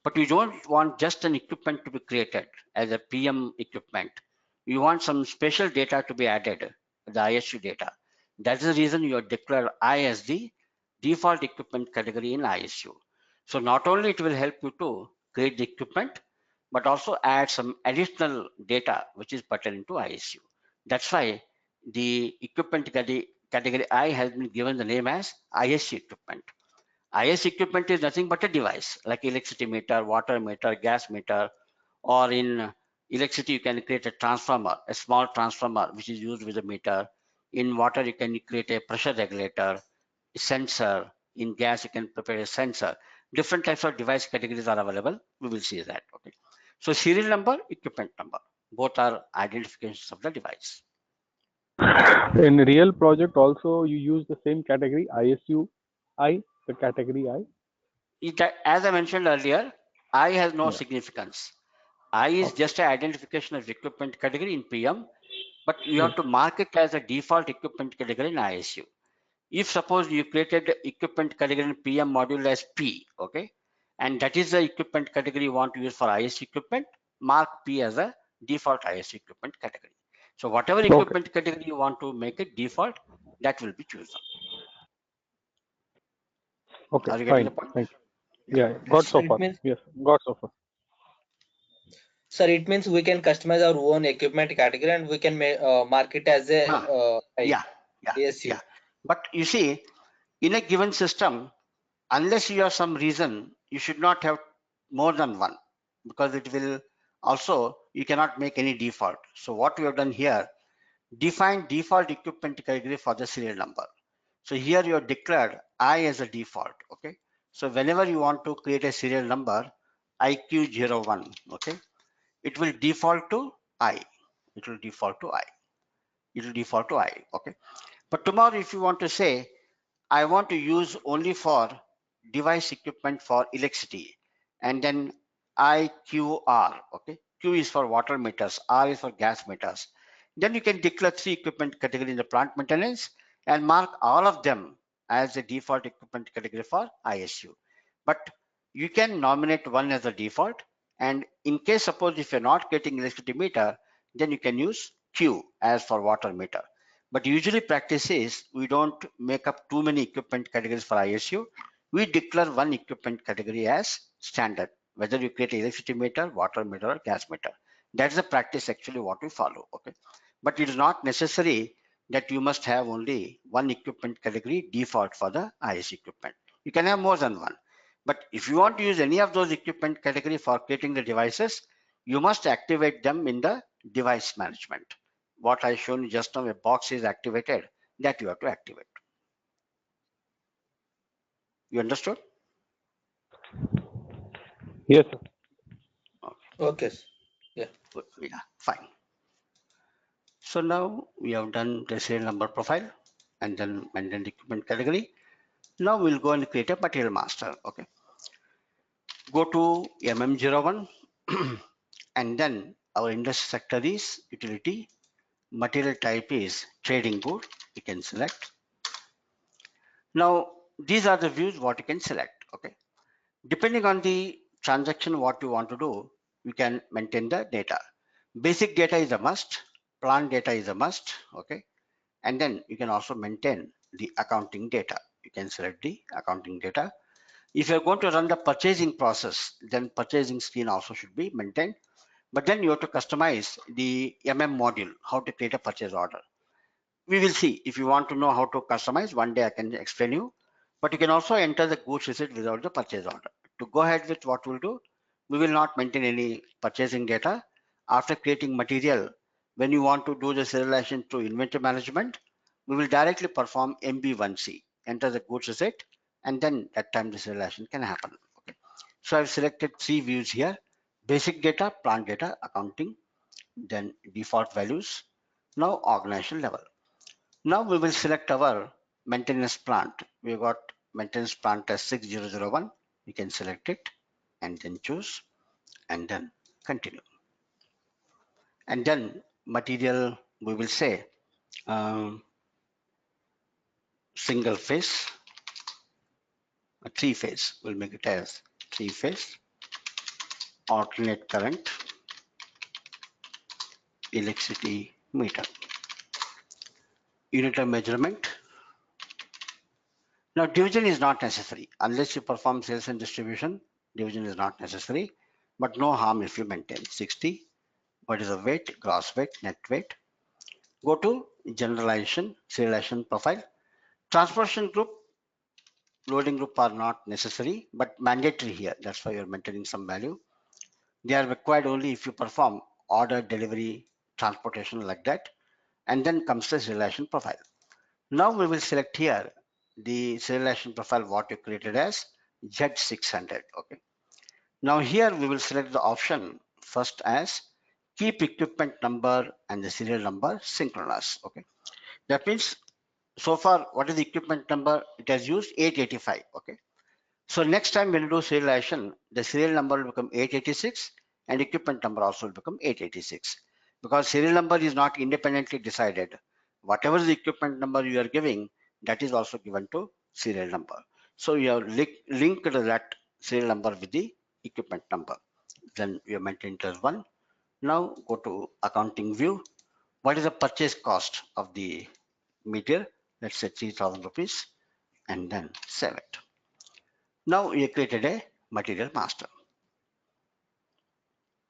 But you don't want just an equipment to be created as a PM equipment. You want some special data to be added, the ISU data. That's the reason you declare I as the default equipment category in ISU. So not only it will help you to create the equipment, but also add some additional data which is pertaining to ISU. That's why the equipment category I has been given the name as ISU equipment. IS equipment is nothing but a device like electricity meter, water meter, gas meter, or in electricity you can create a transformer, a small transformer which is used with a meter. In water you can create a pressure regulator, a sensor. In gas you can prepare a sensor. Different types of device categories are available. We will see that. Okay. So serial number, equipment number, both are identifications of the device. In real project also you use the same category ISU I, the category I. As I mentioned earlier, I has no Yeah. significance. I is Okay. just an identification of equipment category in PM, but you Yes. have to mark it as a default equipment category in ISU. If suppose you created equipment category in PM module as P, okay, and that is the equipment category you want to use for ISU equipment, mark P as a default ISU equipment category. So whatever Okay. equipment category you want to make it default, that will be chosen. Okay. Are you getting the Fine. point? Thank you. Yeah. Yes. Got So so it far. means, Yes. Got so far. sir, it means we can customize our own equipment category and we can mark it as a Yeah, yeah, ASU. yeah. But you see, in a given system, unless you have some reason, you should not have more than one, because it will also, you cannot make any default. So what we have done here, define default equipment category for the serial number. So here you have declared I as a default. Okay. So whenever you want to create a serial number, IQ01, okay, it will default to I. It will default to I. It will default to I. Okay. But tomorrow, if you want to say, I want to use only for device equipment for electricity, and then IQR, okay? Q is for water meters, R is for gas meters. Then you can declare 3 equipment category in the plant maintenance and mark all of them as a default equipment category for ISU. But you can nominate one as a default, and in case suppose if you're not getting electricity meter, then you can use Q as for water meter. But usually practice is we don't make up too many equipment categories for ISU. We declare one equipment category as standard, whether you create electricity meter, water meter, or gas meter. That's the practice actually what we follow. Okay. But it is not necessary that you must have only one equipment category default for the ISU equipment. You can have more than one. But if you want to use any of those equipment category for creating the devices, you must activate them in the device management. What I shown you just now, a box is activated, that you have to activate. You understood? Yes, sir. Okay. Yeah. Yeah, fine. So now we have done the serial number profile and then maintain the equipment category. Now we'll go and create a material master. Okay. Go to MM01 and then our industry sector is utility. Material type is trading good. You can select. Now these are the views what you can select. Okay. Depending on the transaction what you want to do, you can maintain the data. Basic data is a must, plant data is a must, okay? And then you can also maintain the accounting data. You can select the accounting data. If you're going to run the purchasing process, then purchasing screen also should be maintained. But then you have to customize the module, how to create a purchase order. We will see. If you want to know how to customize, one day I can explain you. But you can also enter the goods receipt without the purchase order. To go ahead with what we'll do, we will not maintain any purchasing data. After creating material, when you want to do the serialization through inventory management, we will directly perform MB1C, enter the goods receipt, and then that time the serialization can happen. Okay. So I've selected 3 views here: basic data, plant data, accounting, then default values. Now organization level. Now we will select our maintenance plant. We got maintenance plant as 6001. You can select it and then choose and then continue. And then material, we will say single phase, a three phase. We'll make it as three phase, alternate current, electricity meter. Unit of measurement. Now division is not necessary unless you perform sales and distribution. Division is not necessary, but no harm if you maintain 60. What is the weight, gross weight, net weight? Go to generalization, serialization profile. Transportation group, loading group are not necessary, but mandatory here. That's why you're maintaining some value. They are required only if you perform order, delivery, transportation like that. And then comes the serialization profile. Now we will select here the serialization profile what you created as Z600. Okay. Now here we will select the option first as keep equipment number and the serial number synchronous. Okay. That means so far what is the equipment number? It has used 885. Okay. So next time when you do serialization, the serial number will become 886 and equipment number also will become 886 because serial number is not independently decided. Whatever the equipment number you are giving, that is also given to serial number. So you have linked that serial number with the equipment number. Then you maintain it as 1. Now go to accounting view. What is the purchase cost of the meter? Let's say 3,000 rupees and then save it. Now you created a material master.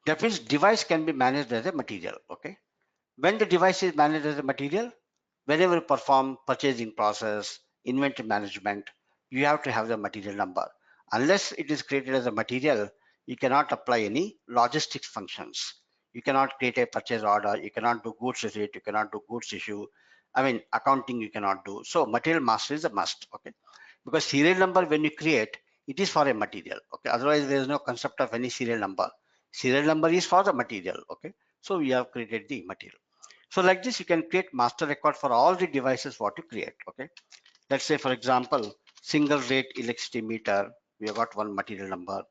That means device can be managed as a material. Okay. When the device is managed as a material, whenever you perform purchasing process, inventory management, you have to have the material number. Unless it is created as a material, you cannot apply any logistics functions. You cannot create a purchase order. You cannot do goods receipt. You cannot do goods issue. I mean, accounting you cannot do. So material master is a must. Okay. Because serial number when you create, it is for a material. Okay. Otherwise, there is no concept of any serial number. Serial number is for the material. Okay. So we have created the material. So like this, you can create master record for all the devices what you create. Okay. Let's say, for example, single rate electricity meter, we have got one material number.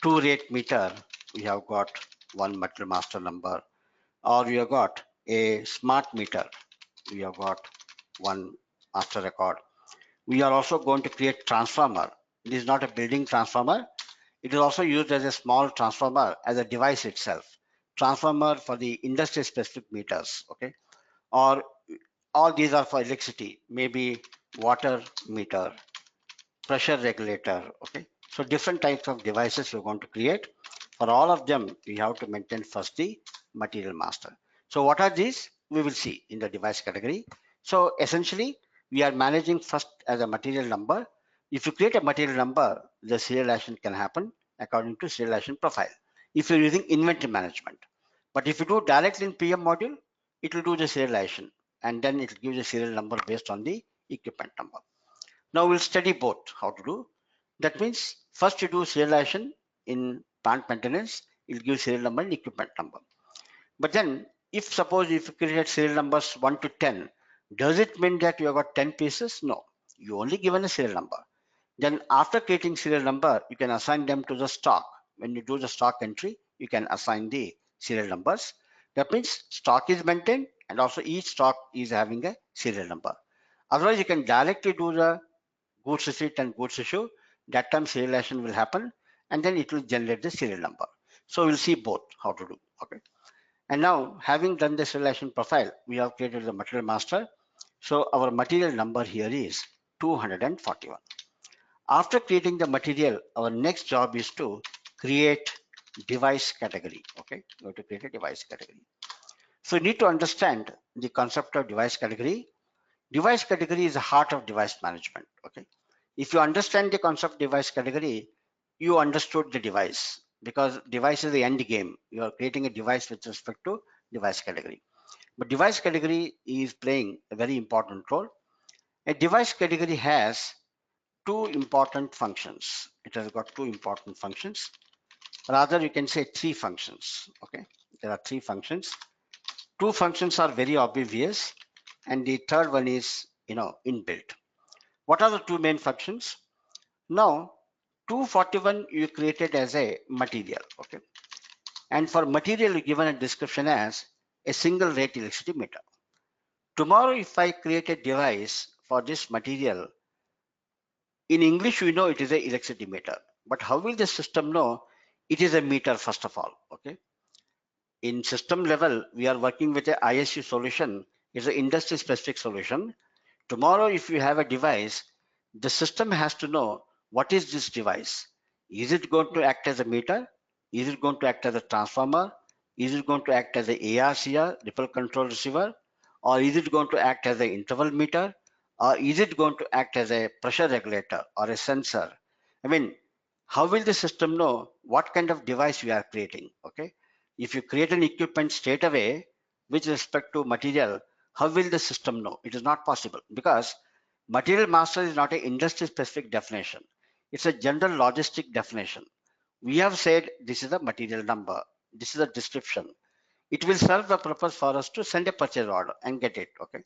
Two rate meter, we have got one material master number. Or we have got a smart meter, we have got one master record. We are also going to create transformer. It is not a building transformer. It is also used as a small transformer as a device itself. Transformer for the industry specific meters. Okay. Or all these are for electricity, maybe water meter, pressure regulator. Okay. So different types of devices we're going to create. For all of them, we have to maintain first the material master. So what are these? We will see in the device category. So essentially, we are managing first as a material number. If you create a material number, the serialization can happen according to serialization profile. If you're using inventory management, but if you do directly in PM module, it will do the serialization and then it will give the serial number based on the equipment number. Now we'll study both how to do. That means first you do serialization in plant maintenance, it'll give serial number and equipment number. But then if suppose if you create serial numbers 1 to 10, does it mean that you have got 10 pieces? No, you only given a serial number. Then after creating serial number, you can assign them to the stock. When you do the stock entry, you can assign the serial numbers. That means stock is maintained and also each stock is having a serial number. Otherwise, you can directly do the goods receipt and goods issue. That time serialization will happen and then it will generate the serial number. So we'll see both how to do. Okay. And now having done the serialization profile, we have created the material master. So our material number here is 241. After creating the material, our next job is to create device category. Okay, we have to create a device category. So you need to understand the concept of device category. Device category is the heart of device management. Okay, if you understand the concept of device category, you understood the device because device is the end game. You are creating a device with respect to device category. But device category is playing a very important role. A device category has two important functions. It has got two important functions. Rather, you can say three functions. Okay, there are three functions. Two functions are very obvious, and the third one is inbuilt. What are the two main functions? Now, 241 you created as a material, okay? And for material, you given a description as a single rate electricity meter. Tomorrow, if I create a device for this material, in English, we know it is a electricity meter, but how will the system know it is a meter first of all, okay? In system level, we are working with a ISU solution. It's an industry specific solution. Tomorrow, if you have a device, the system has to know what is this device. Is it going to act as a meter? Is it going to act as a transformer? Is it going to act as a ARCR, ripple control receiver? Or is it going to act as an interval meter? Or is it going to act as a pressure regulator or a sensor? I mean, how will the system know what kind of device we are creating? Okay. If you create an equipment straight away with respect to material, how will the system know? It is not possible because material master is not an industry specific definition. It's a general logistic definition. We have said this is a material number. This is a description. It will serve the purpose for us to send a purchase order and get it. Okay.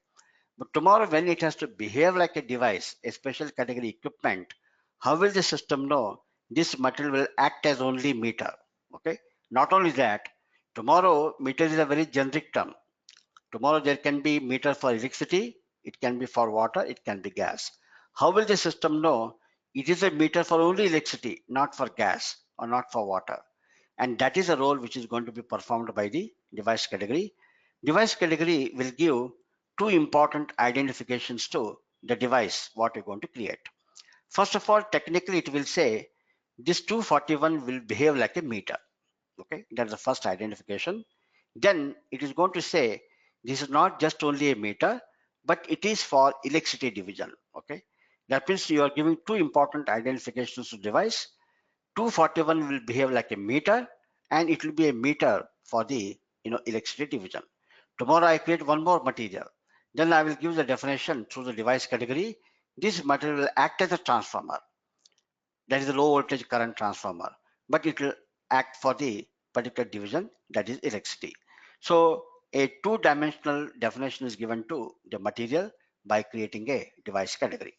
But tomorrow when it has to behave like a device, a special category equipment, how will the system know this material will act as only meter? Okay. Not only that, tomorrow meter is a very generic term. Tomorrow there can be meter for electricity, it can be for water, it can be gas. How will the system know it is a meter for only electricity, not for gas or not for water? And that is a role which is going to be performed by the device category. Device category will give two important identifications to the device what you're going to create. First of all, technically it will say this 241 will behave like a meter. Okay, that's the first identification. Then it is going to say this is not just only a meter, but it is for electricity division. Okay, that means you are giving two important identifications to device. 241 will behave like a meter, and it will be a meter for the electricity division. Tomorrow I create one more material. Then I will give the definition through the device category. This material will act as a transformer. That is a low voltage current transformer, but it will act for the particular division, that is electricity. So a two-dimensional definition is given to the material by creating a device category.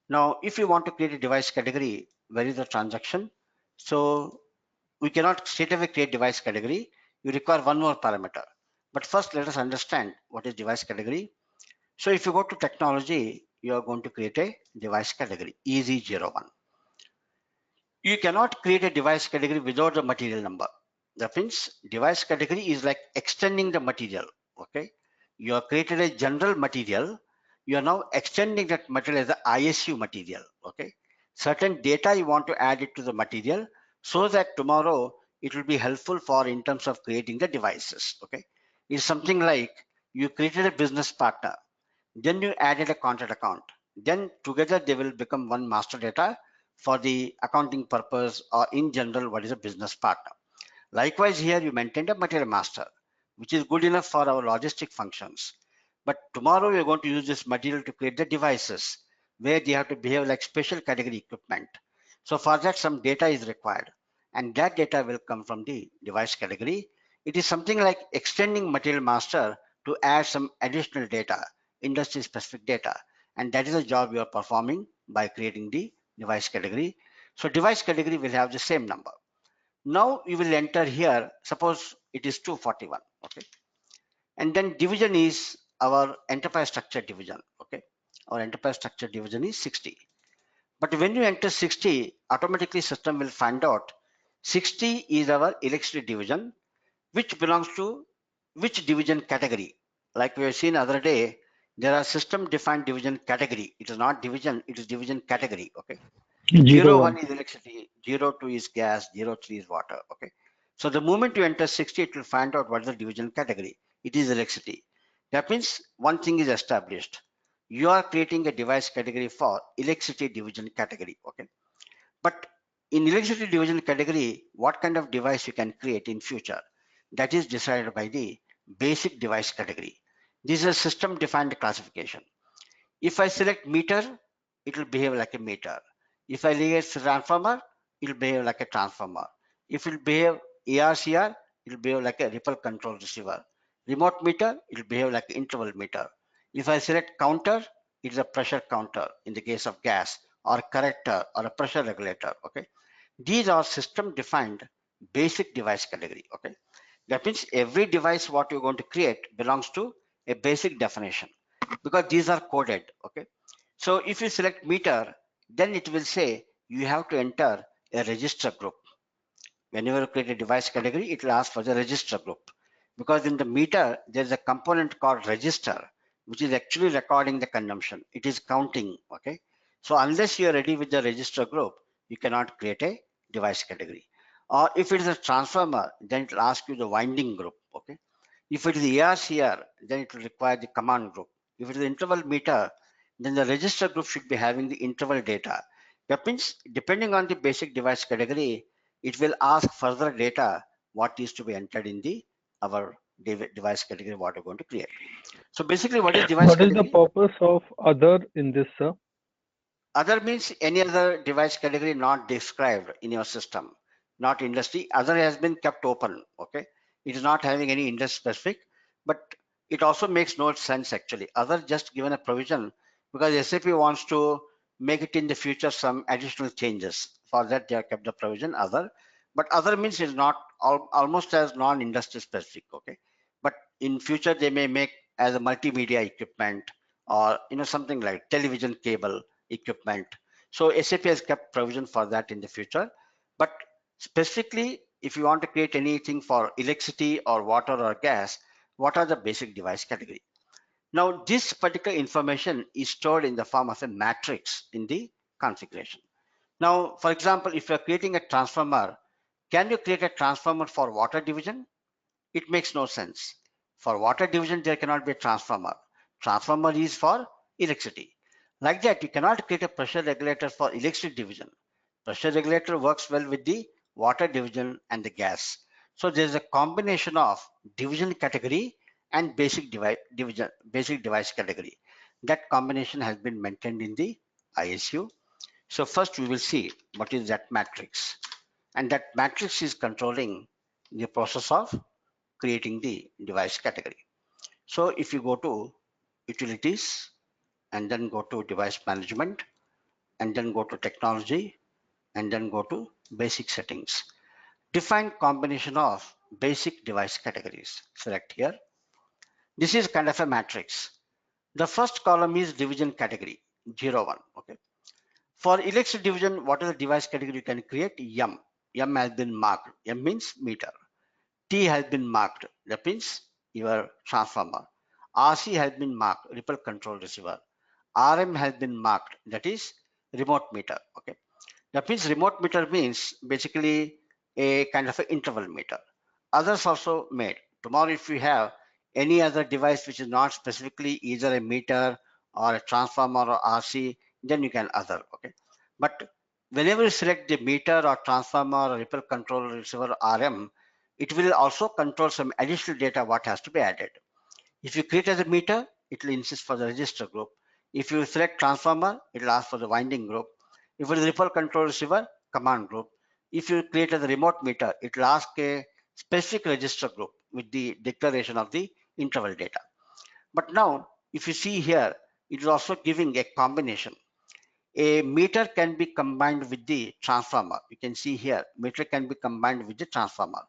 Now, if you want to create a device category, where is the transaction? So we cannot straight away create device category. You require one more parameter. But first, let us understand what is device category. So if you go to technology, you are going to create a device category, EZ01. You cannot create a device category without the material number. That means device category is like extending the material. Okay, you have created a general material. You are now extending that material as the ISU material. Okay, certain data you want to add it to the material so that tomorrow it will be helpful for in terms of creating the devices. Okay, it's something like you created a business partner, then you added a contract account, then together they will become one master data for the accounting purpose, or in general what is a business partner. Likewise here you maintained a material master, which is good enough for our logistic functions. But tomorrow we are going to use this material to create the devices where they have to behave like special category equipment. So for that some data is required, and that data will come from the device category. It is something like extending material master to add some additional data, industry specific data, and that is a job you are performing by creating the device category. So device category will have the same number. Now you will enter here, suppose it is 241. Okay, and then division is our enterprise structure division. Okay, our enterprise structure division is 60. But when you enter 60, automatically system will find out 60 is our electricity division, which belongs to which division category. Like we have seen other day, there are system defined division category. It is not division, it is division category. Okay, 01 is electricity, 02 is gas, 03 is water. Okay, so the moment you enter 60, it will find out what is the division category. It is electricity. That means one thing is established. You are creating a device category for electricity division category. Okay, but in electricity division category, what kind of device you can create in future, that is decided by the basic device category. This is a system defined classification. If I select meter, it will behave like a meter. If I select transformer, it will behave like a transformer. If it behave ARCR, it will behave like a ripple control receiver. Remote meter, it will behave like an interval meter. If I select counter, it is a pressure counter in the case of gas, or corrector or a pressure regulator. Okay, these are system defined basic device category. Okay, that means every device what you're going to create belongs to a basic definition because these are coded. Okay, so if you select meter, then it will say you have to enter a register group. Whenever you create a device category, it will ask for the register group because in the meter there is a component called register which is actually recording the consumption. It is counting. Okay, so unless you are ready with the register group, you cannot create a device category. Or if it is a transformer, then it will ask you the winding group. Okay, if it is ARCR, then it will require the command group. If it is interval meter, then the register group should be having the interval data. That means depending on the basic device category, it will ask further data what is to be entered in the our device category what we're going to create. So basically, what is device What is the category? purpose of other in this, sir? Other means any other device category not described in your system, not industry. Other has been kept open. Okay, it is not having any industry specific, but it also makes no sense actually. Other just given a provision because SAP wants to make it in the future some additional changes. For that, they have kept the provision other, but other means is not almost as non-industry specific. Okay, but in future they may make as a multimedia equipment or something like television cable equipment. So SAP has kept provision for that in the future. But specifically, if you want to create anything for electricity or water or gas, what are the basic device category? Now, this particular information is stored in the form of a matrix in the configuration. Now, for example, if you're creating a transformer, can you create a transformer for water division? It makes no sense. For water division, there cannot be a transformer. Transformer is for electricity. Like that, you cannot create a pressure regulator for electric division. Pressure regulator works well with the water division and the gas. So there is a combination of division category and basic device category. That combination has been maintained in the ISU. So first we will see what is that matrix. And that matrix is controlling the process of creating the device category. So if you go to utilities and then go to device management and then go to technology and then go to basic settings, define combination of basic device categories. Select here. This is kind of a matrix. The first column is division category 0, 1. Okay. For electric division, what is the device category you can create? M. M has been marked. M means meter. T has been marked. That means your transformer. RC has been marked. Ripple control receiver. RM has been marked. That is remote meter. Okay. That means remote meter means basically a kind of an interval meter. Others also made. Tomorrow, if you have any other device which is not specifically either a meter or a transformer or RC, then you can other. Okay. But whenever you select the meter or transformer or ripple control receiver RM, it will also control some additional data what has to be added. If you create as a meter, it will insist for the register group. If you select transformer, it will ask for the winding group. If it is ripple control receiver, command group. If you create as a remote meter, it will ask a specific register group with the declaration of the interval data. But now, if you see here, it is also giving a combination. A meter can be combined with the transformer. You can see here, meter can be combined with the transformer.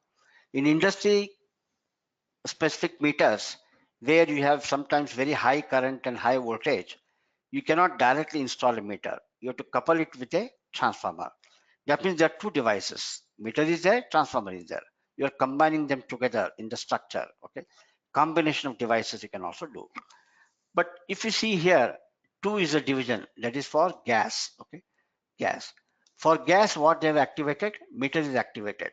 In industry specific meters, where you have sometimes very high current and high voltage, you cannot directly install a meter. You have to couple it with a transformer. That means there are two devices. Meter is there, transformer is there. You are combining them together in the structure. Okay, combination of devices you can also do. But if you see here, 2 is a division, that is for gas. Okay, gas. For gas, what they have activated, meter is activated.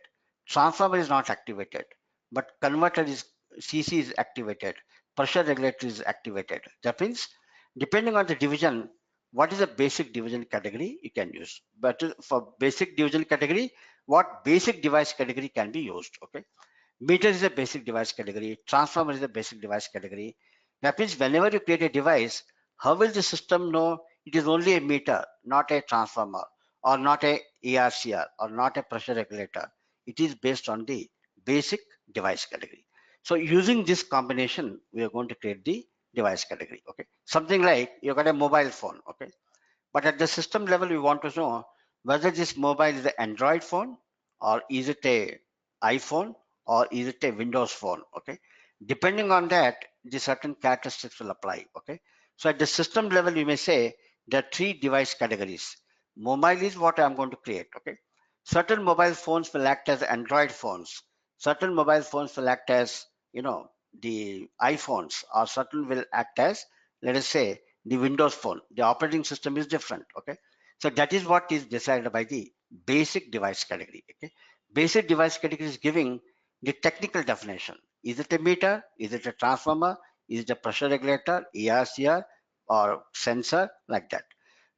Transformer is not activated, but converter is CC is activated. Pressure regulator is activated. That means depending on the division, what is the basic division category you can use. But for basic division category, what basic device category can be used. Okay. Meter is a basic device category. Transformer is a basic device category. That means whenever you create a device, how will the system know it is only a meter, not a transformer, or not a ARCR, or not a pressure regulator? It is based on the basic device category. So using this combination, we are going to create the device category. Okay, something like you got a mobile phone. Okay, But at the system level, we want to know whether this mobile is an Android phone, or is it a iPhone, or is it a Windows phone. Okay, depending on that, the certain characteristics will apply. Okay, so at the system level, you may say there are three device categories. Mobile is what I'm going to create. Okay, certain mobile phones will act as Android phones. Certain mobile phones will act as, the iPhones, or certain will act as, let us say, the Windows phone. The operating system is different. Okay, so that is what is decided by the basic device category. Okay, basic device category is giving the technical definition. Is it a meter? Is it a transformer? Is it a pressure regulator, ERCR, or sensor, like that?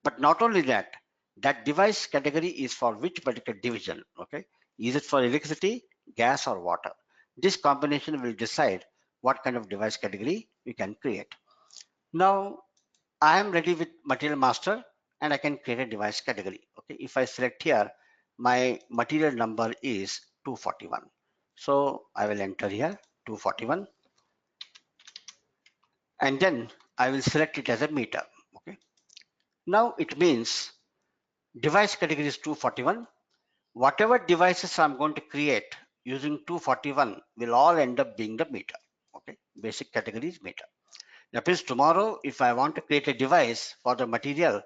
But not only that, that device category is for which particular division. Okay, is it for electricity, gas, or water? This combination will decide what kind of device category we can create. Now I am ready with material master, and I can create a device category. Okay, if I select here, my material number is 241. So I will enter here 241, and then I will select it as a meter. Okay, now it means device category is 241. Whatever devices I'm going to create using 241 will all end up being the meter. Okay, basic category is meter. That means tomorrow, if I want to create a device for the material,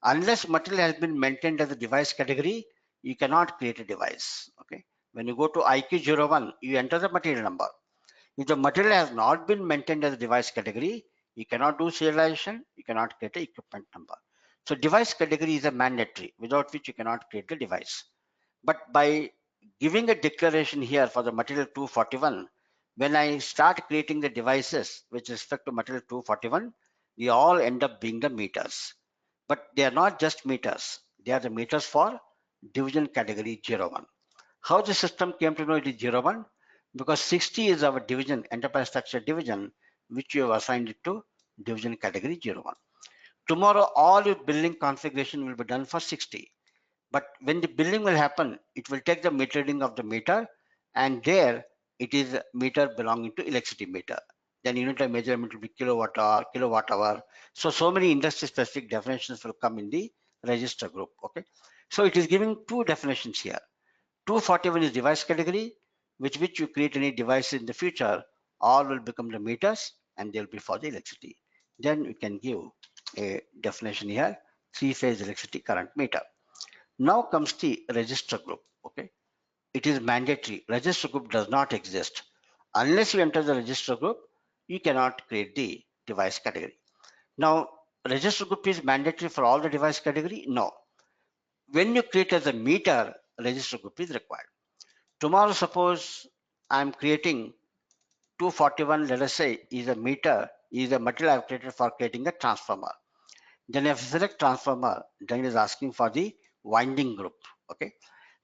unless material has been maintained as a device category, you cannot create a device. Okay, when you go to IQ01, you enter the material number. If the material has not been maintained as a device category, you cannot do serialization, you cannot create a equipment number. So device category is a mandatory, without which you cannot create the device. But by giving a declaration here for the material 241, when I start creating the devices with respect to material 241, they all end up being the meters. But they are not just meters, they are the meters for division category 01. How the system came to know it is 01? Because 60 is our division, enterprise structure division, which you have assigned it to division category 01. Tomorrow, all your billing configuration will be done for 60. But when the billing will happen, it will take the meter reading of the meter, and there it is meter belonging to electricity meter. Then unit of measurement will be kilowatt hour, kilowatt hour. So many industry specific definitions will come in the register group. Okay, so it is giving two definitions here. 241 is device category, which you create any device in the future, all will become the meters, and they'll be for the electricity. Then we can give a definition here: three-phase electricity current meter. Now comes the register group. Okay, it is mandatory. Register group does not exist. Unless you enter the register group, you cannot create the device category. Now, register group is mandatory for all the device category? No. When you create as a meter, register group is required. Tomorrow, suppose I'm creating 241, let us say, is a meter, is a material I've created for creating a transformer. Then if I select transformer, then it is asking for the winding group. Okay,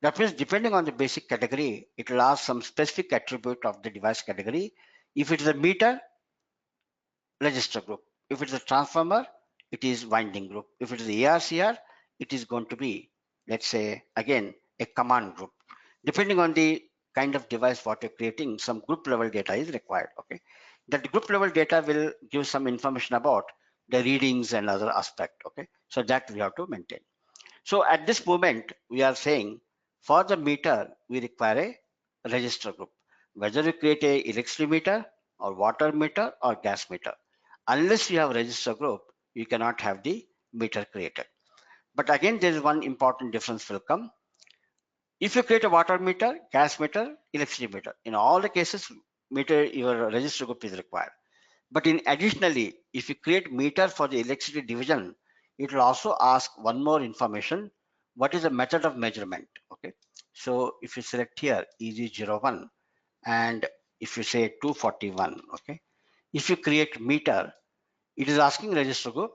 that means depending on the basic category, it will ask some specific attribute of the device category. If it is a meter, register group. If it is a transformer, it is winding group. If it is ERCR, it is going to be, let's say, again, a command group. Depending on the kind of device what you're creating, some group level data is required. Okay, that group level data will give some information about the readings and other aspect. Okay, so that we have to maintain. So at this moment, we are saying for the meter, we require a register group. Whether you create a electricity meter or water meter or gas meter, unless you have register group, you cannot have the meter created. But again, there is one important difference will come. If you create a water meter, gas meter, electricity meter, in all the cases, meter your register group is required. But in additionally, if you create meter for the electricity division, it will also ask one more information. What is the method of measurement? Okay, so if you select here EG01, and if you say 241, okay, if you create meter, it is asking register group,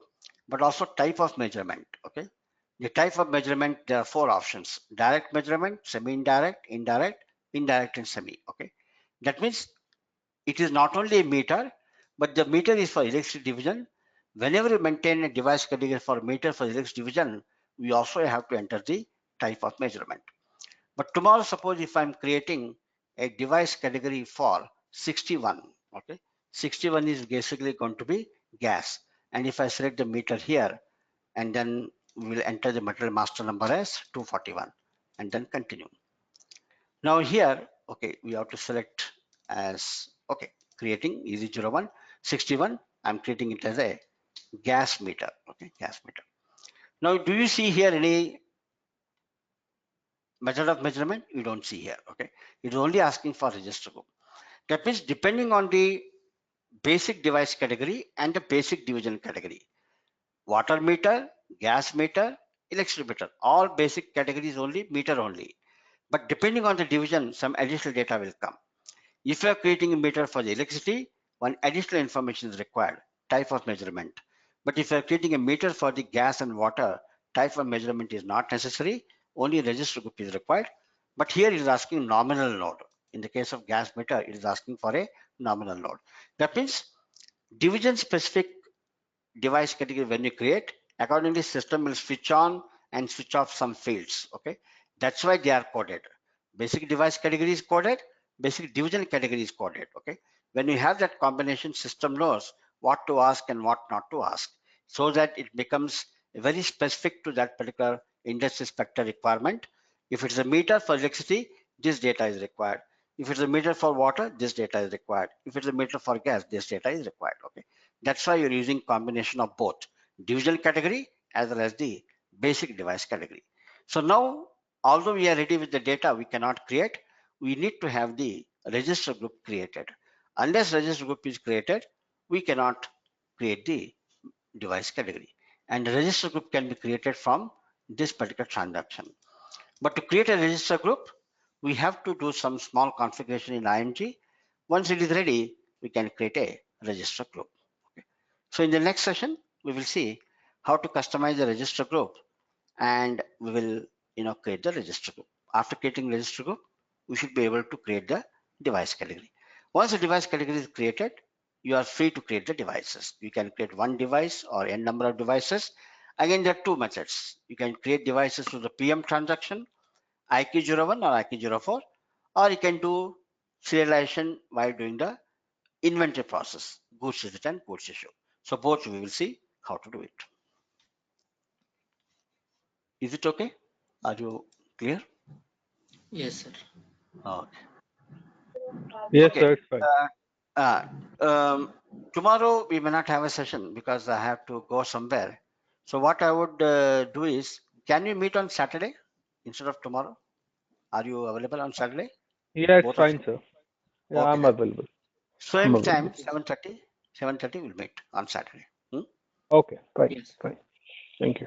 but also type of measurement. Okay, the type of measurement, there are four options: direct measurement, semi-indirect, indirect, indirect, and semi. Okay, that means it is not only a meter, but the meter is for electricity division. Whenever you maintain a device category for meter for electricity division, we also have to enter the type of measurement. But tomorrow, suppose if I'm creating a device category for 61, okay, 61 is basically going to be gas. And if I select the meter here, and then we will enter the material master number as 241 and then continue. Now here, okay, we have to select as, okay, creating EZ01 61. I'm creating it as a gas meter. Okay, gas meter. Now, do you see here any method of measurement? You don't see here. Okay, it's only asking for register group. That means depending on the basic device category and the basic division category, water meter, gas meter, electric meter, all basic categories only, meter only. But depending on the division, some additional data will come. If you are creating a meter for the electricity, one additional information is required, type of measurement. But if you are creating a meter for the gas and water, type of measurement is not necessary, only register group is required. But here it is asking nominal node. In the case of gas meter, it is asking for a nominal node. That means division specific device category when you create, accordingly system will switch on and switch off some fields. Okay, that's why they are coded. Basic device category is coded, basic division category is coded. Okay, when you have that combination, system knows what to ask and what not to ask, so that it becomes very specific to that particular industry sector requirement. If it's a meter for electricity, this data is required. If it's a meter for water, this data is required. If it's a meter for gas, this data is required. Okay, that's why you're using combination of both division category as well as the basic device category. So now, although we are ready with the data, we cannot create. We need to have the register group created. Unless register group is created, we cannot create the device category. And the register group can be created from this particular transaction. But to create a register group, we have to do some small configuration in ING. Once it is ready, we can create a register group. Okay. So in the next session, we will see how to customize the register group, and we will create the register group. After creating register group, we should be able to create the device category. Once the device category is created, you are free to create the devices. You can create one device or n number of devices. Again, there are two methods. You can create devices through the PM transaction, IQ01 or IQ04, or you can do serialization while doing the inventory process, goods visit and goods issue. So both we will see how to do it. Is it okay? Are you clear? Yes, sir. Okay. Yes, Okay. sir, it's fine. Tomorrow we may not have a session because I have to go somewhere. So what I would do is, can we meet on Saturday instead of tomorrow? Are you available on Saturday? Yeah, it's Both of fine, you? sir. Yeah, Okay I'm then. available. Same I'm time, available. 7:30. 7:30 we'll meet on Saturday. Okay, fine, Yes. fine. Thank you.